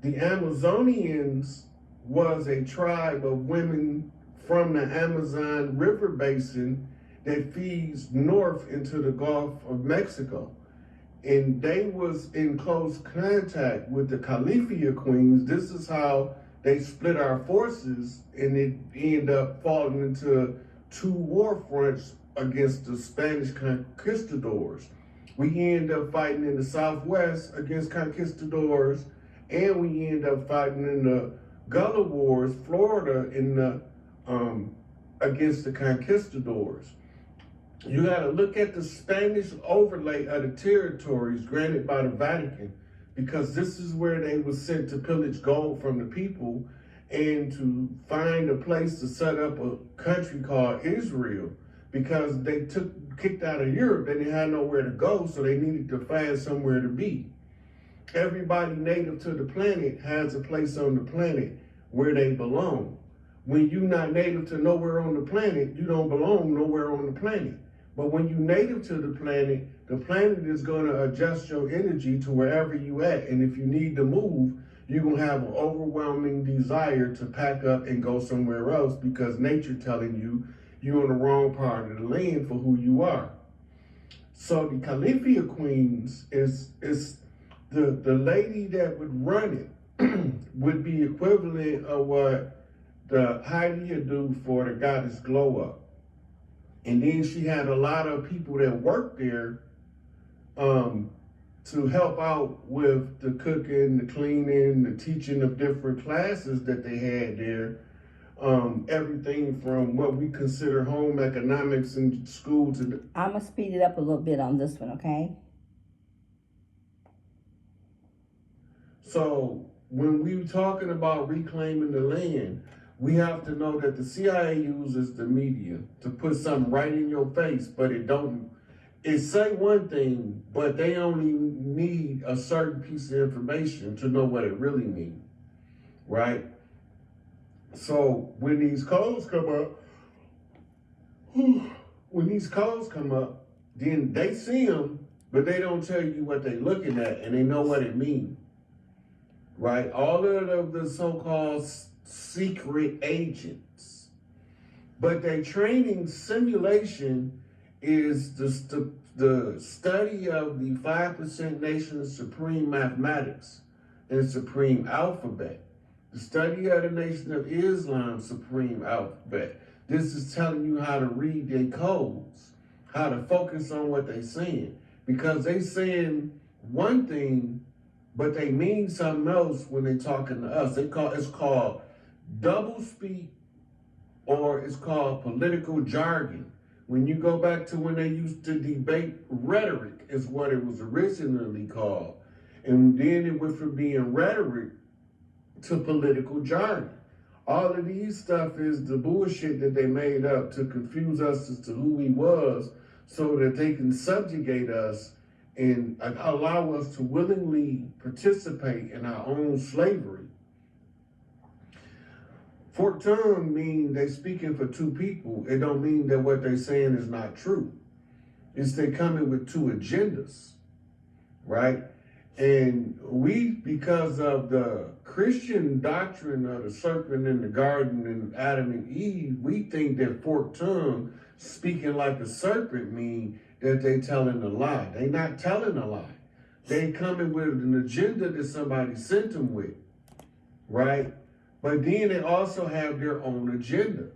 The Amazonians was a tribe of women from the Amazon River Basin that feeds north into the Gulf of Mexico. And they was in close contact with the Califia Queens. This is how they split our forces, and it ended up falling into 2 war fronts against the Spanish conquistadors. We end up fighting in the Southwest against conquistadors, and we end up fighting in the Gullah Wars, Florida, in the against the conquistadors. You got to look at the Spanish overlay of the territories granted by the Vatican, because this is where they were sent to pillage gold from the people and to find a place to set up a country called Israel, because they kicked out of Europe and they had nowhere to go, so they needed to find somewhere to be. Everybody native to the planet has a place on the planet where they belong. When you're not native to nowhere on the planet, you don't belong nowhere on the planet. But when you're native to the planet is going to adjust your energy to wherever you at. And if you need to move, you're going to have an overwhelming desire to pack up and go somewhere else, because nature telling you you're on the wrong part of the land for who you are. So the Califia Queens is the lady that would run it would be equivalent of what the Hydia do for the goddess Glow Up. And then she had a lot of people that worked there to help out with the cooking, the cleaning, the teaching of different classes that they had there. Everything from what we consider home economics in school to I'm going to speed it up a little bit on this one, okay? So when we talking about reclaiming the land, we have to know that the CIA uses the media to put something right in your face, but it say one thing, but they only need a certain piece of information to know what it really means, right? So when these codes come up, then they see them, but they don't tell you what they're looking at, and they know what it means, right? All of the so-called secret agents, but their training simulation is the study of the 5% Nation's supreme mathematics and supreme alphabet, the study of the Nation of Islam's supreme alphabet. This is telling you how to read their codes, how to focus on what they're saying, because they saying one thing, but they mean something else when they're talking to us. It's called double speak, or it's called political jargon. When you go back to when they used to debate, rhetoric is what it was originally called. And then it went from being rhetoric to political jargon. All of these stuff is the bullshit that they made up to confuse us as to who we was so that they can subjugate us and allow us to willingly participate in our own slavery. Forked tongue mean they speaking for two people. It don't mean that what they saying is not true. It's they coming with two agendas, right? And we, because of the Christian doctrine of the serpent in the garden and Adam and Eve, we think that forked tongue, speaking like a serpent, mean that they telling a lie. They not telling a lie. They coming with an agenda that somebody sent them with, right? But then they also have their own agenda.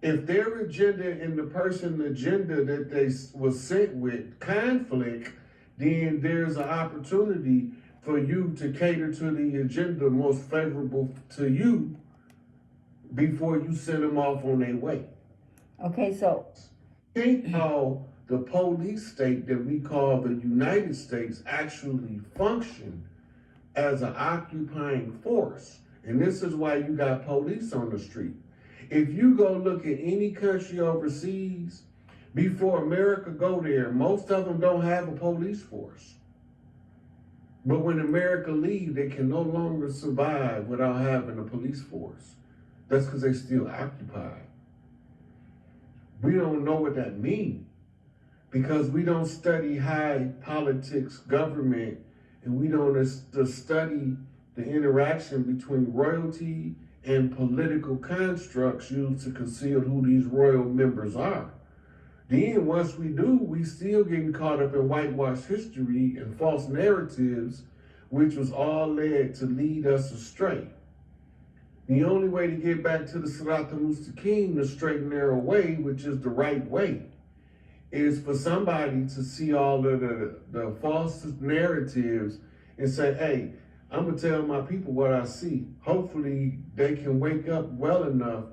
If their agenda and the person's agenda that they was sent with conflict, then there's an opportunity for you to cater to the agenda most favorable to you before you send them off on their way. Okay, so Think how the police state that we call the United States actually function as an occupying force. And this is why you got police on the street. If you go look at any country overseas, before America go there, most of them don't have a police force. But when America leave, they can no longer survive without having a police force. That's because they still occupied. We don't know what that means because we don't study high politics, government, and we don't study the interaction between royalty and political constructs used to conceal who these royal members are. Then once we do, we still getting caught up in whitewashed history and false narratives, which was all led to lead us astray. The only way to get back to the Sirat al-Mustaqim, the straight and narrow way, which is the right way, is for somebody to see all of the false narratives and say, hey, I'm gonna tell my people what I see. Hopefully they can wake up well enough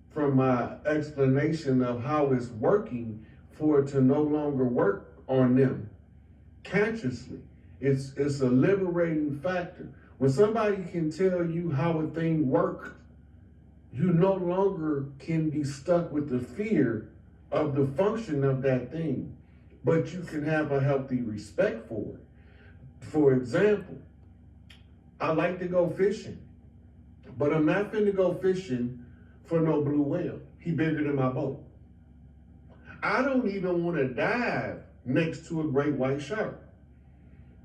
from my explanation of how it's working for it to no longer work on them consciously. It's a liberating factor. When somebody can tell you how a thing works, you no longer can be stuck with the fear of the function of that thing, but you can have a healthy respect for it. For example, I like to go fishing, but I'm not finna go fishing for no blue whale. He bigger than my boat. I don't even want to dive next to a great white shark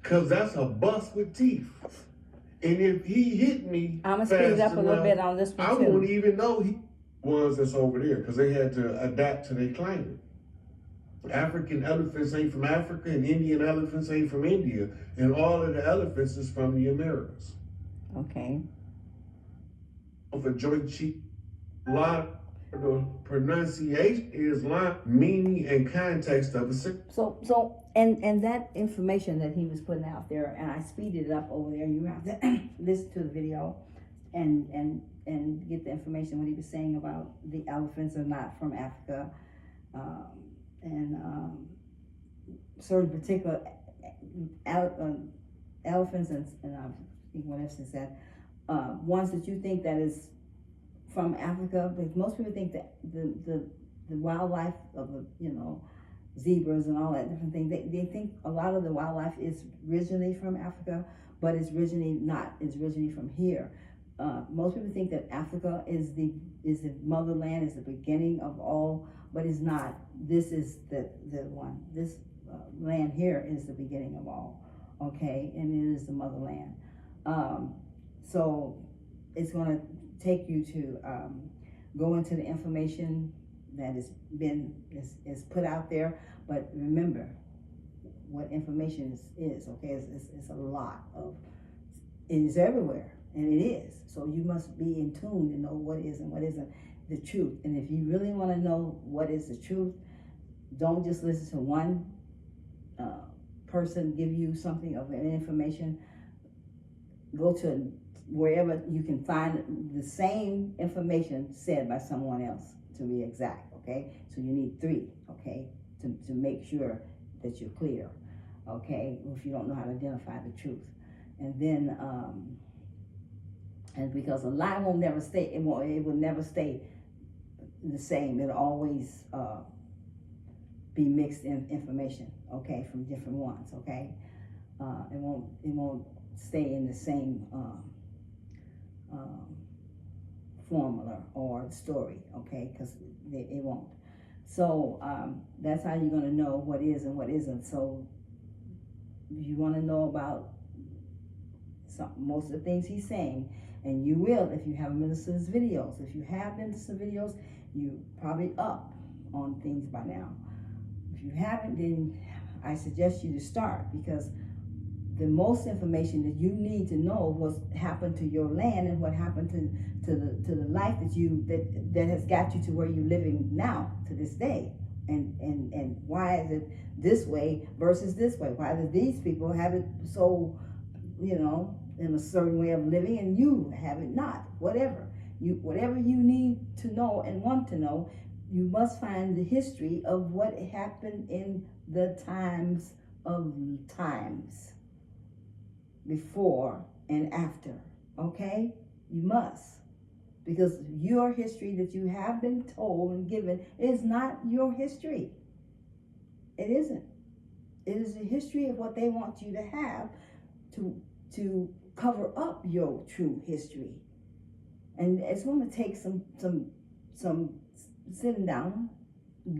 because that's a bust with teeth. And if he hit me, I'm gonna speed it up a little bit on this one I too. won't even know he was that's over there because they had to adapt to their climate. African elephants ain't from Africa and Indian elephants ain't from India. And all of the elephants is from the Americas. Okay. For joint cheek, a lot of the pronunciation is line, meaning, and context of a sentence. So and that information that he was putting out there, and I speeded it up over there. You have to listen to the video and get the information what he was saying about the elephants are not from Africa, and certain particular elephants and I think what else is that ones that you think that is from Africa, because most people think that the wildlife of the zebras and all that different thing, they think a lot of the wildlife is originally from Africa, but it's originally not. It's originally from here. Most people think that Africa is the motherland, is the beginning of all, but it's not. This is the one. This land here is the beginning of all, okay, and it is the motherland. So it's going to take you to go into the information that is put out there, but remember what information is okay? It's a lot of, it is everywhere, and it is. So you must be in tune to know what is and what isn't the truth. And if you really want to know what is the truth, don't just listen to one person give you something of information. Go to wherever you can find the same information said by someone else, to be exact, okay? So you need 3, okay, to make sure that you're clear. okay, if you don't know how to identify the truth. And then, and because a lie won't never stay, it will never stay the same. It'll always be mixed in information, okay, from different ones, okay. It won't stay in the same formula or story, okay, because it won't. So that's how you're going to know what is and what isn't. So you want to know about most of the things he's saying, and you will if you have minister's videos. If you have minister videos, you probably up on things by now. If you haven't, then I suggest you to start, because the most information that you need to know what's happened to your land and what happened to the life that has got you to where you're living now to this day, and why is it this way versus this way? Why do these people have it so, in a certain way of living, and you have it not? Whatever you need to know and want to know, you must find the history of what happened in the times of times, before and after, okay? You must, because your history that you have been told and given is not your history. It isn't. It is the history of what they want you to have to cover up your true history. And it's going to take some sitting down,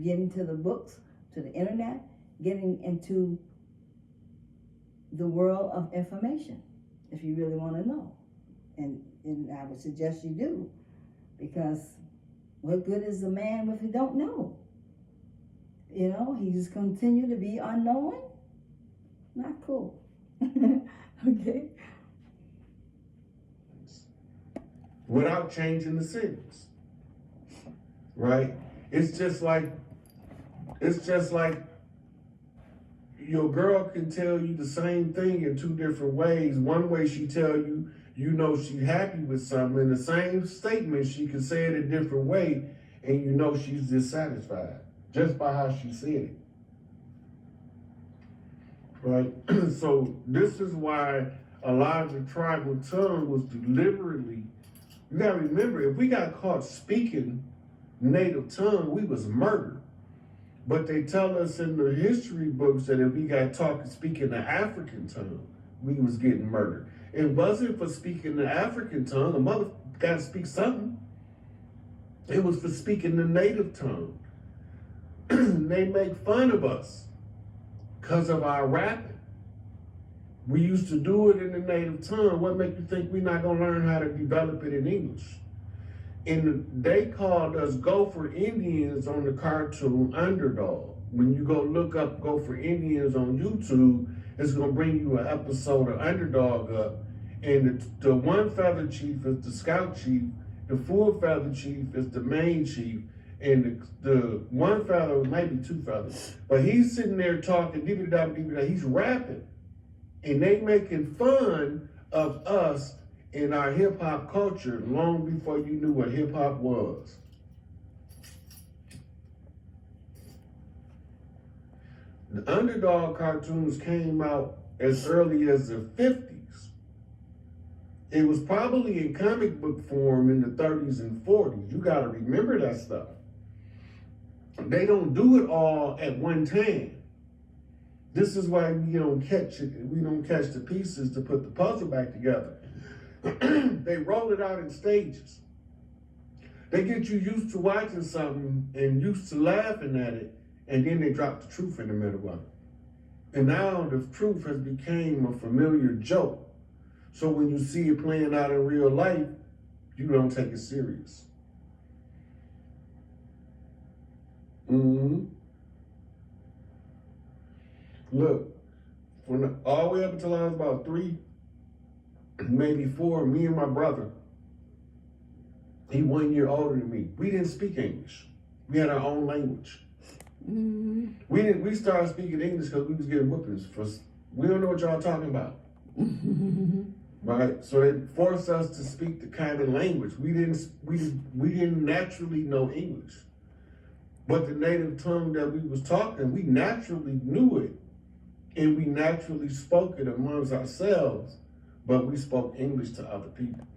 getting to the books, to the internet, getting into the world of information, if you really want to know. And I would suggest you do, because what good is a man if he don't know? He's continue to be unknowing. Not cool. Okay. Without changing the sentence, right? It's just like your girl can tell you the same thing in two different ways. One way she tell you, she's happy with something. In the same statement, she can say it a different way, and she's dissatisfied just by how she said it. Right? So this is why a lot of the tribal tongue was deliberately. You gotta remember, if we got caught speaking native tongue, we was murdered. But they tell us in the history books that if we got speaking the African tongue, we was getting murdered. It wasn't for speaking the African tongue. A mother got to speak something. It was for speaking the native tongue. They make fun of us because of our rapping. We used to do it in the native tongue. What makes you think we're not going to learn how to develop it in English? And they called us Gopher Indians on the cartoon Underdog. When you go look up Gopher Indians on YouTube, it's going to bring you an episode of Underdog up. And the one feather chief is the scout chief, the full feather chief is the main chief, and the one feather, maybe two feathers, but he's sitting there talking, he's rapping. And they making fun of us in our hip hop culture long before you knew what hip hop was. The Underdog cartoons came out as early as the 50s. It was probably in comic book form in the 30s and 40s. You gotta remember that stuff. They don't do it all at one time. This is why we don't catch the pieces to put the puzzle back together. They roll it out in stages. They get you used to watching something and used to laughing at it, and then they drop the truth in the middle of it. And now the truth has become a familiar joke. So when you see it playing out in real life, you don't take it serious. Look, all the way up until I was about 3, maybe 4, me and my brother, he 1 year older than me, we didn't speak English. We had our own language. We started speaking English because we was getting whoopings. We don't know what y'all talking about. Right? So they forced us to speak the kind of language. We didn't naturally know English. But the native tongue that we was talking, we naturally knew it. and we naturally spoke it amongst ourselves, but we spoke English to other people.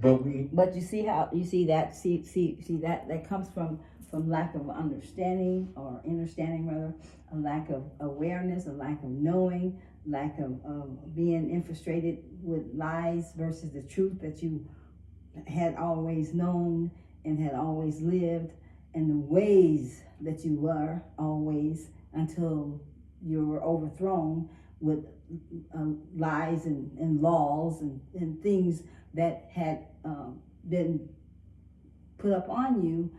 But you see how you see that comes from lack of understanding or understanding rather, a lack of awareness, a lack of knowing, lack of being infiltrated with lies versus the truth that you had always known and had always lived, and the ways that you were always until you were overthrown with lies and laws and things that had been put up on you,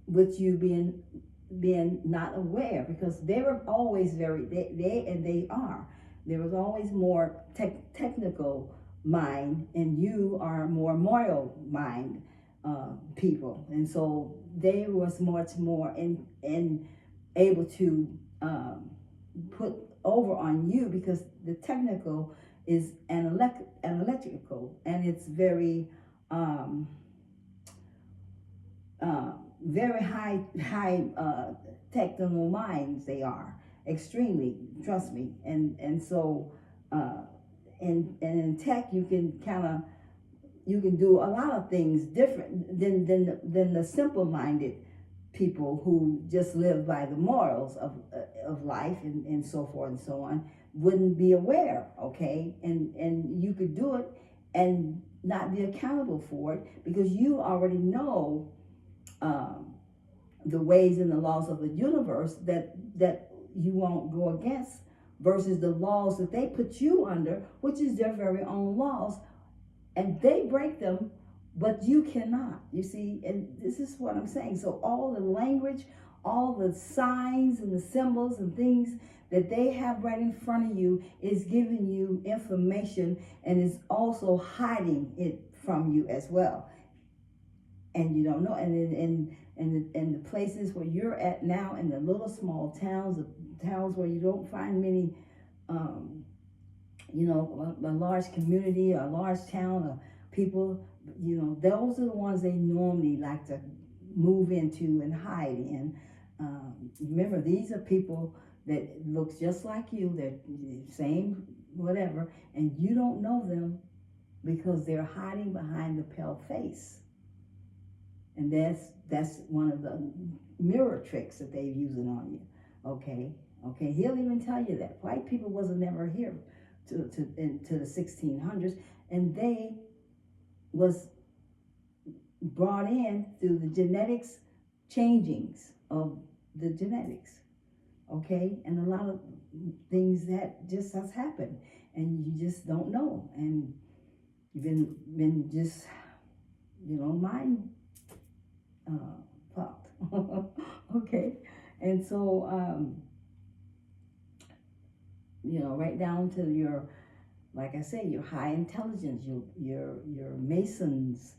with you being not aware, because they were always they are. There was always more technical mind, and you are more moral mind people, and so they was much more in able to put over on you, because the technical is analytical, and it's very very high technical minds. They are extremely, trust me, and so and in tech you can do a lot of things different than the simple minded people who just live by the morals of life and so forth and so on, wouldn't be aware, okay? And you could do it and not be accountable for it, because you already know the ways and the laws of the universe that you won't go against, versus the laws that they put you under, which is their very own laws, and they break them, but you cannot. You see, and this is what I'm saying. So all the language, all the signs and the symbols and things that they have right in front of you is giving you information, and is also hiding it from you as well. And you don't know. And the places where you're at now, in the little small towns where you don't find many, a large community or a large town of people, those are the ones they normally like to move into and hide in. Remember, these are people that looks just like you, they're same whatever, and you don't know them because they're hiding behind the pale face. And that's one of the mirror tricks that they're using on you. Okay, he'll even tell you that white people wasn't never here to the 1600s, and they was brought in through the genetics changings of the genetics. Okay, and a lot of things that just has happened, and you just don't know, and you've been just mind fucked. Okay, and so right down to your, like I say, your high intelligence, your Masons,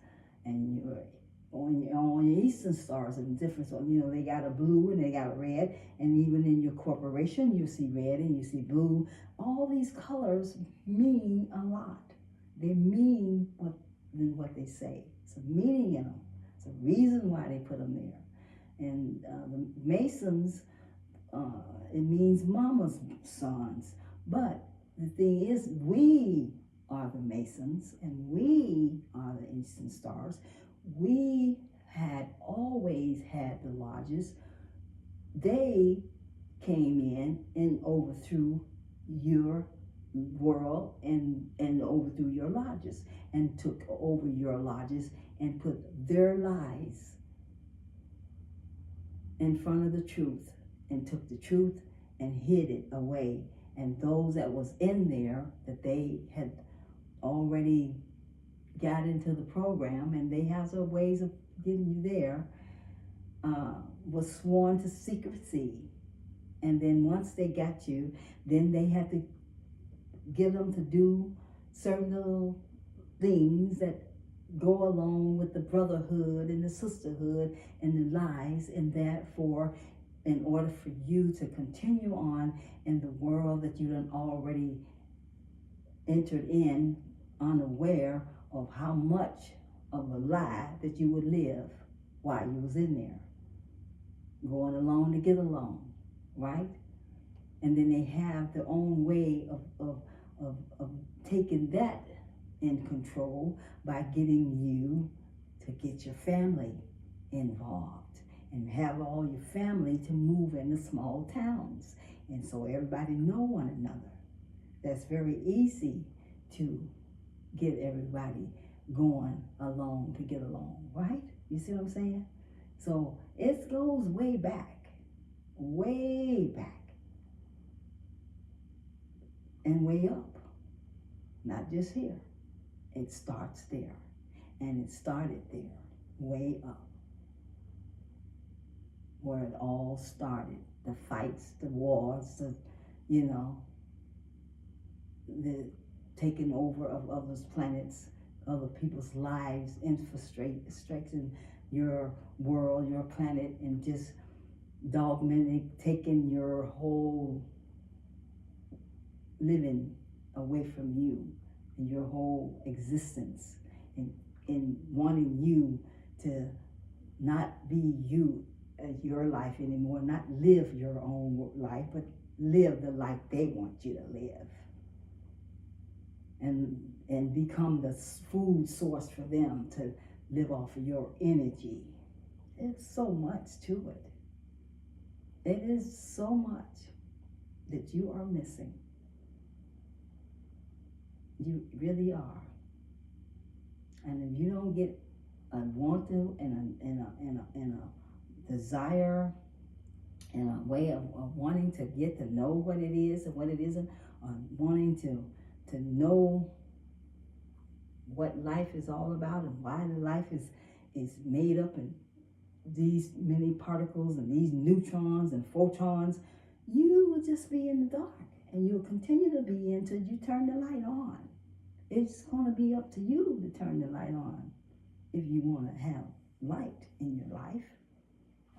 and your on your Eastern stars and different. So they got a blue and they got a red, and even in your corporation you see red and you see blue. All these colors mean a lot. They mean what they say. It's a meaning in them. It's a reason why they put them there. And the Masons, it means mama's sons. But the thing is, we are the Masons, and we are the Eastern Stars. We had always had the lodges. They came in and overthrew your world and overthrew your lodges, and took over your lodges and put their lies in front of the truth, and took the truth and hid it away. And those that was in there that they had already got into the program, and they have some ways of getting you there, was sworn to secrecy. And then once they got you, then they had to get them to do certain little things that go along with the brotherhood and the sisterhood and the lies, and therefore, in order for you to continue on in the world that you done already entered in, unaware of how much of a lie that you would live while you was in there, going along to get along, right? And then they have their own way of taking that in control by getting you to get your family involved and have all your family to move into small towns. And so everybody know one another. That's very easy to get everybody going along to get along, right? You see what I'm saying? So it goes way back, and way up. Not just here. It starts there. And it started there, way up. Where it all started. The fights, the wars, the taking over of others' planets, other people's lives, infiltrating your world, your planet, and just dogmatic, taking your whole living away from you and your whole existence, and wanting you to not be you as your life anymore, not live your own life, but live the life they want you to live. And become the food source for them to live off of your energy. It's so much to it. It is so much that you are missing. You really are. And if you don't get a want to and a desire and a way of wanting to get to know what it is and what it isn't, wanting to know what life is all about and why the life is made up in these many particles and these neutrons and photons, you will just be in the dark, and you'll continue to be until you turn the light on. It's going to be up to you to turn the light on if you want to have light in your life,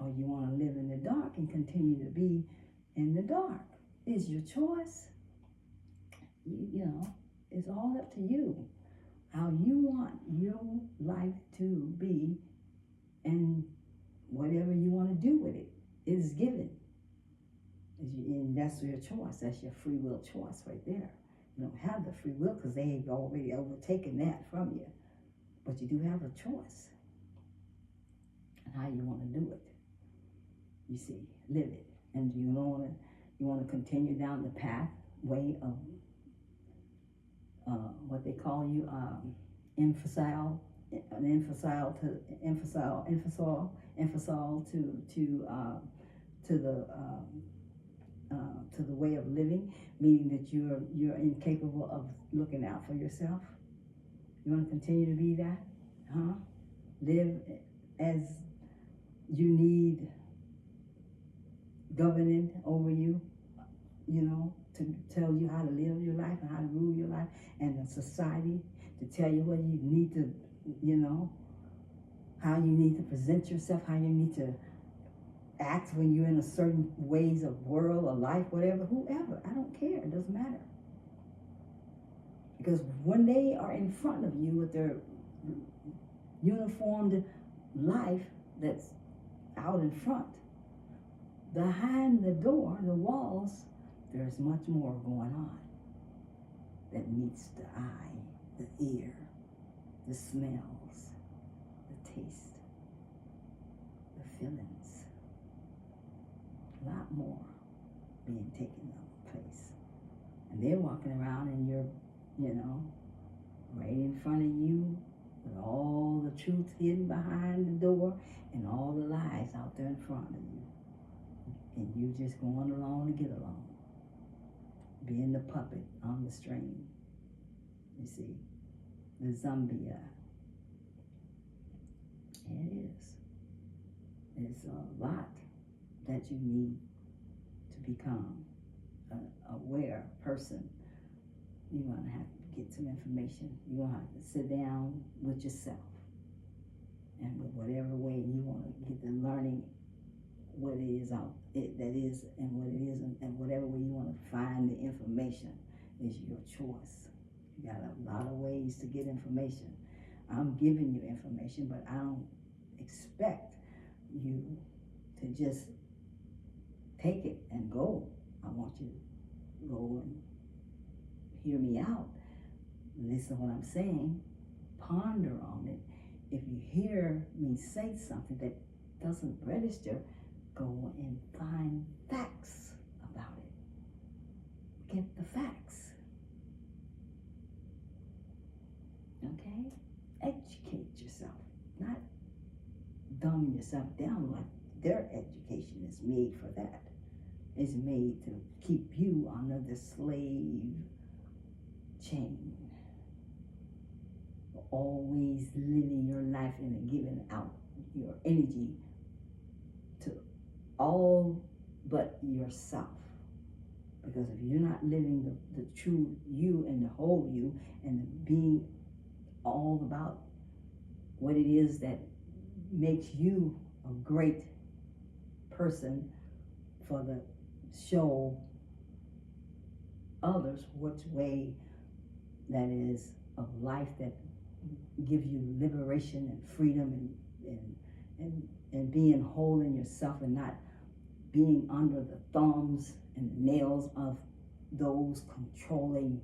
or you want to live in the dark and continue to be in the dark. It's your choice. You know, it's all up to you, how you want your life to be, and whatever you want to do with it is given. And that's your choice. That's your free will choice right there. You don't have the free will because they have already overtaken that from you. But you do have a choice on how you want to do it. You see, live it. And you want to continue down the pathway of what they call you, infosal to the way of living, meaning that you're incapable of looking out for yourself. You want to continue to be that, huh? Live as you need governing over you, to tell you how to live your life and how to rule your life, and the society to tell you what you need to, how you need to present yourself, how you need to act when you're in a certain ways of world or life, whatever, whoever, I don't care, it doesn't matter. Because when they are in front of you with their uniformed life that's out in front, behind the door, the walls, there's much more going on that meets the eye, the ear, the smells, the taste, the feelings. A lot more being taken place. And they're walking around and you're, right in front of you with all the truth hidden behind the door and all the lies out there in front of you. And you just going along to get along. Being the puppet on the string. You see, the zombie. It is. It's a lot that you need to become an aware person. You're going to have to get some information. You're going to have to sit down with yourself. And with whatever way you want to get the learning what it is that is and what it isn't, and whatever way you want to find the information is your choice. You got a lot of ways to get information. I'm giving you information, but I don't expect you to just take it and go. I want you to go and hear me out. Listen to what I'm saying. Ponder on it. If you hear me say something that doesn't register, go and find facts about it. Get the facts. Okay? Educate yourself. Not dumb yourself down like their education is made for that. It's made to keep you under the slave chain. Always living your life and giving out your energy to all but yourself. Because if you're not living the true you and the whole you and being all about what it is that makes you a great person for the show others which way that is of life that gives you liberation and freedom and being whole in yourself and not being under the thumbs and the nails of those controlling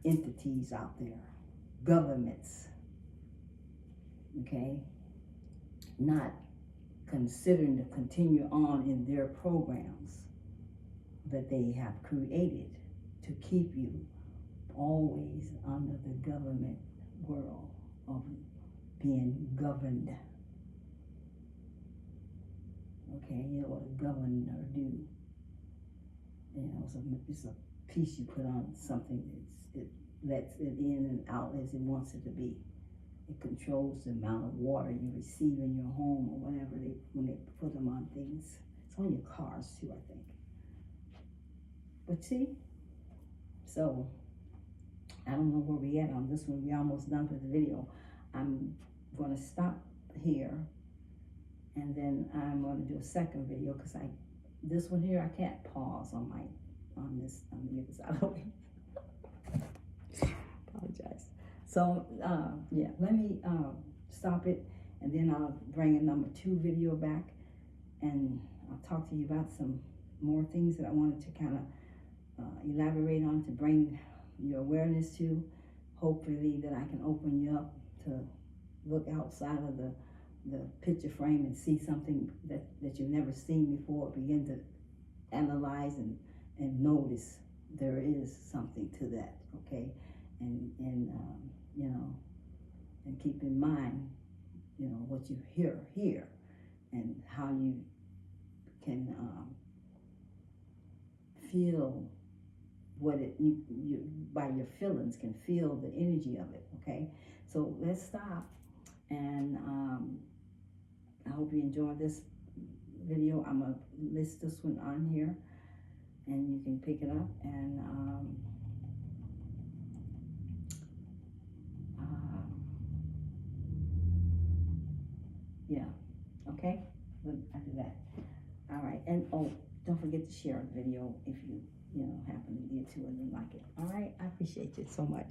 entities out there, governments, okay? Not considering to continue on in their programs that they have created to keep you always under the government world of being governed. Okay, you know what a governor do? You know, it's a piece you put on something. It lets it in and out as it wants it to be. It controls the amount of water you receive in your home or whatever when they put them on things. It's on your cars too, I think. But see, so I don't know where we at on this one. We're almost done with the video. I'm gonna stop here and then I'm gonna do a second video because this one here, I can't pause on this, on the other side of it. Apologize. So, yeah, let me stop it and then I'll bring a number 2 video back and I'll talk to you about some more things that I wanted to kind of elaborate on to bring your awareness to. Hopefully that I can open you up to look outside of the picture frame and see something that you've never seen before. Begin to analyze and notice there is something to that, okay? And you know, and keep in mind, you know, what you hear here and how you can feel what you by your feelings can feel the energy of it, okay? So let's stop and I hope you enjoyed this video. I'm gonna list this one on here and you can pick it up and yeah, okay, I do that. All right, and oh, don't forget to share the video if you happen to get to it and like it. All right, I appreciate you so much.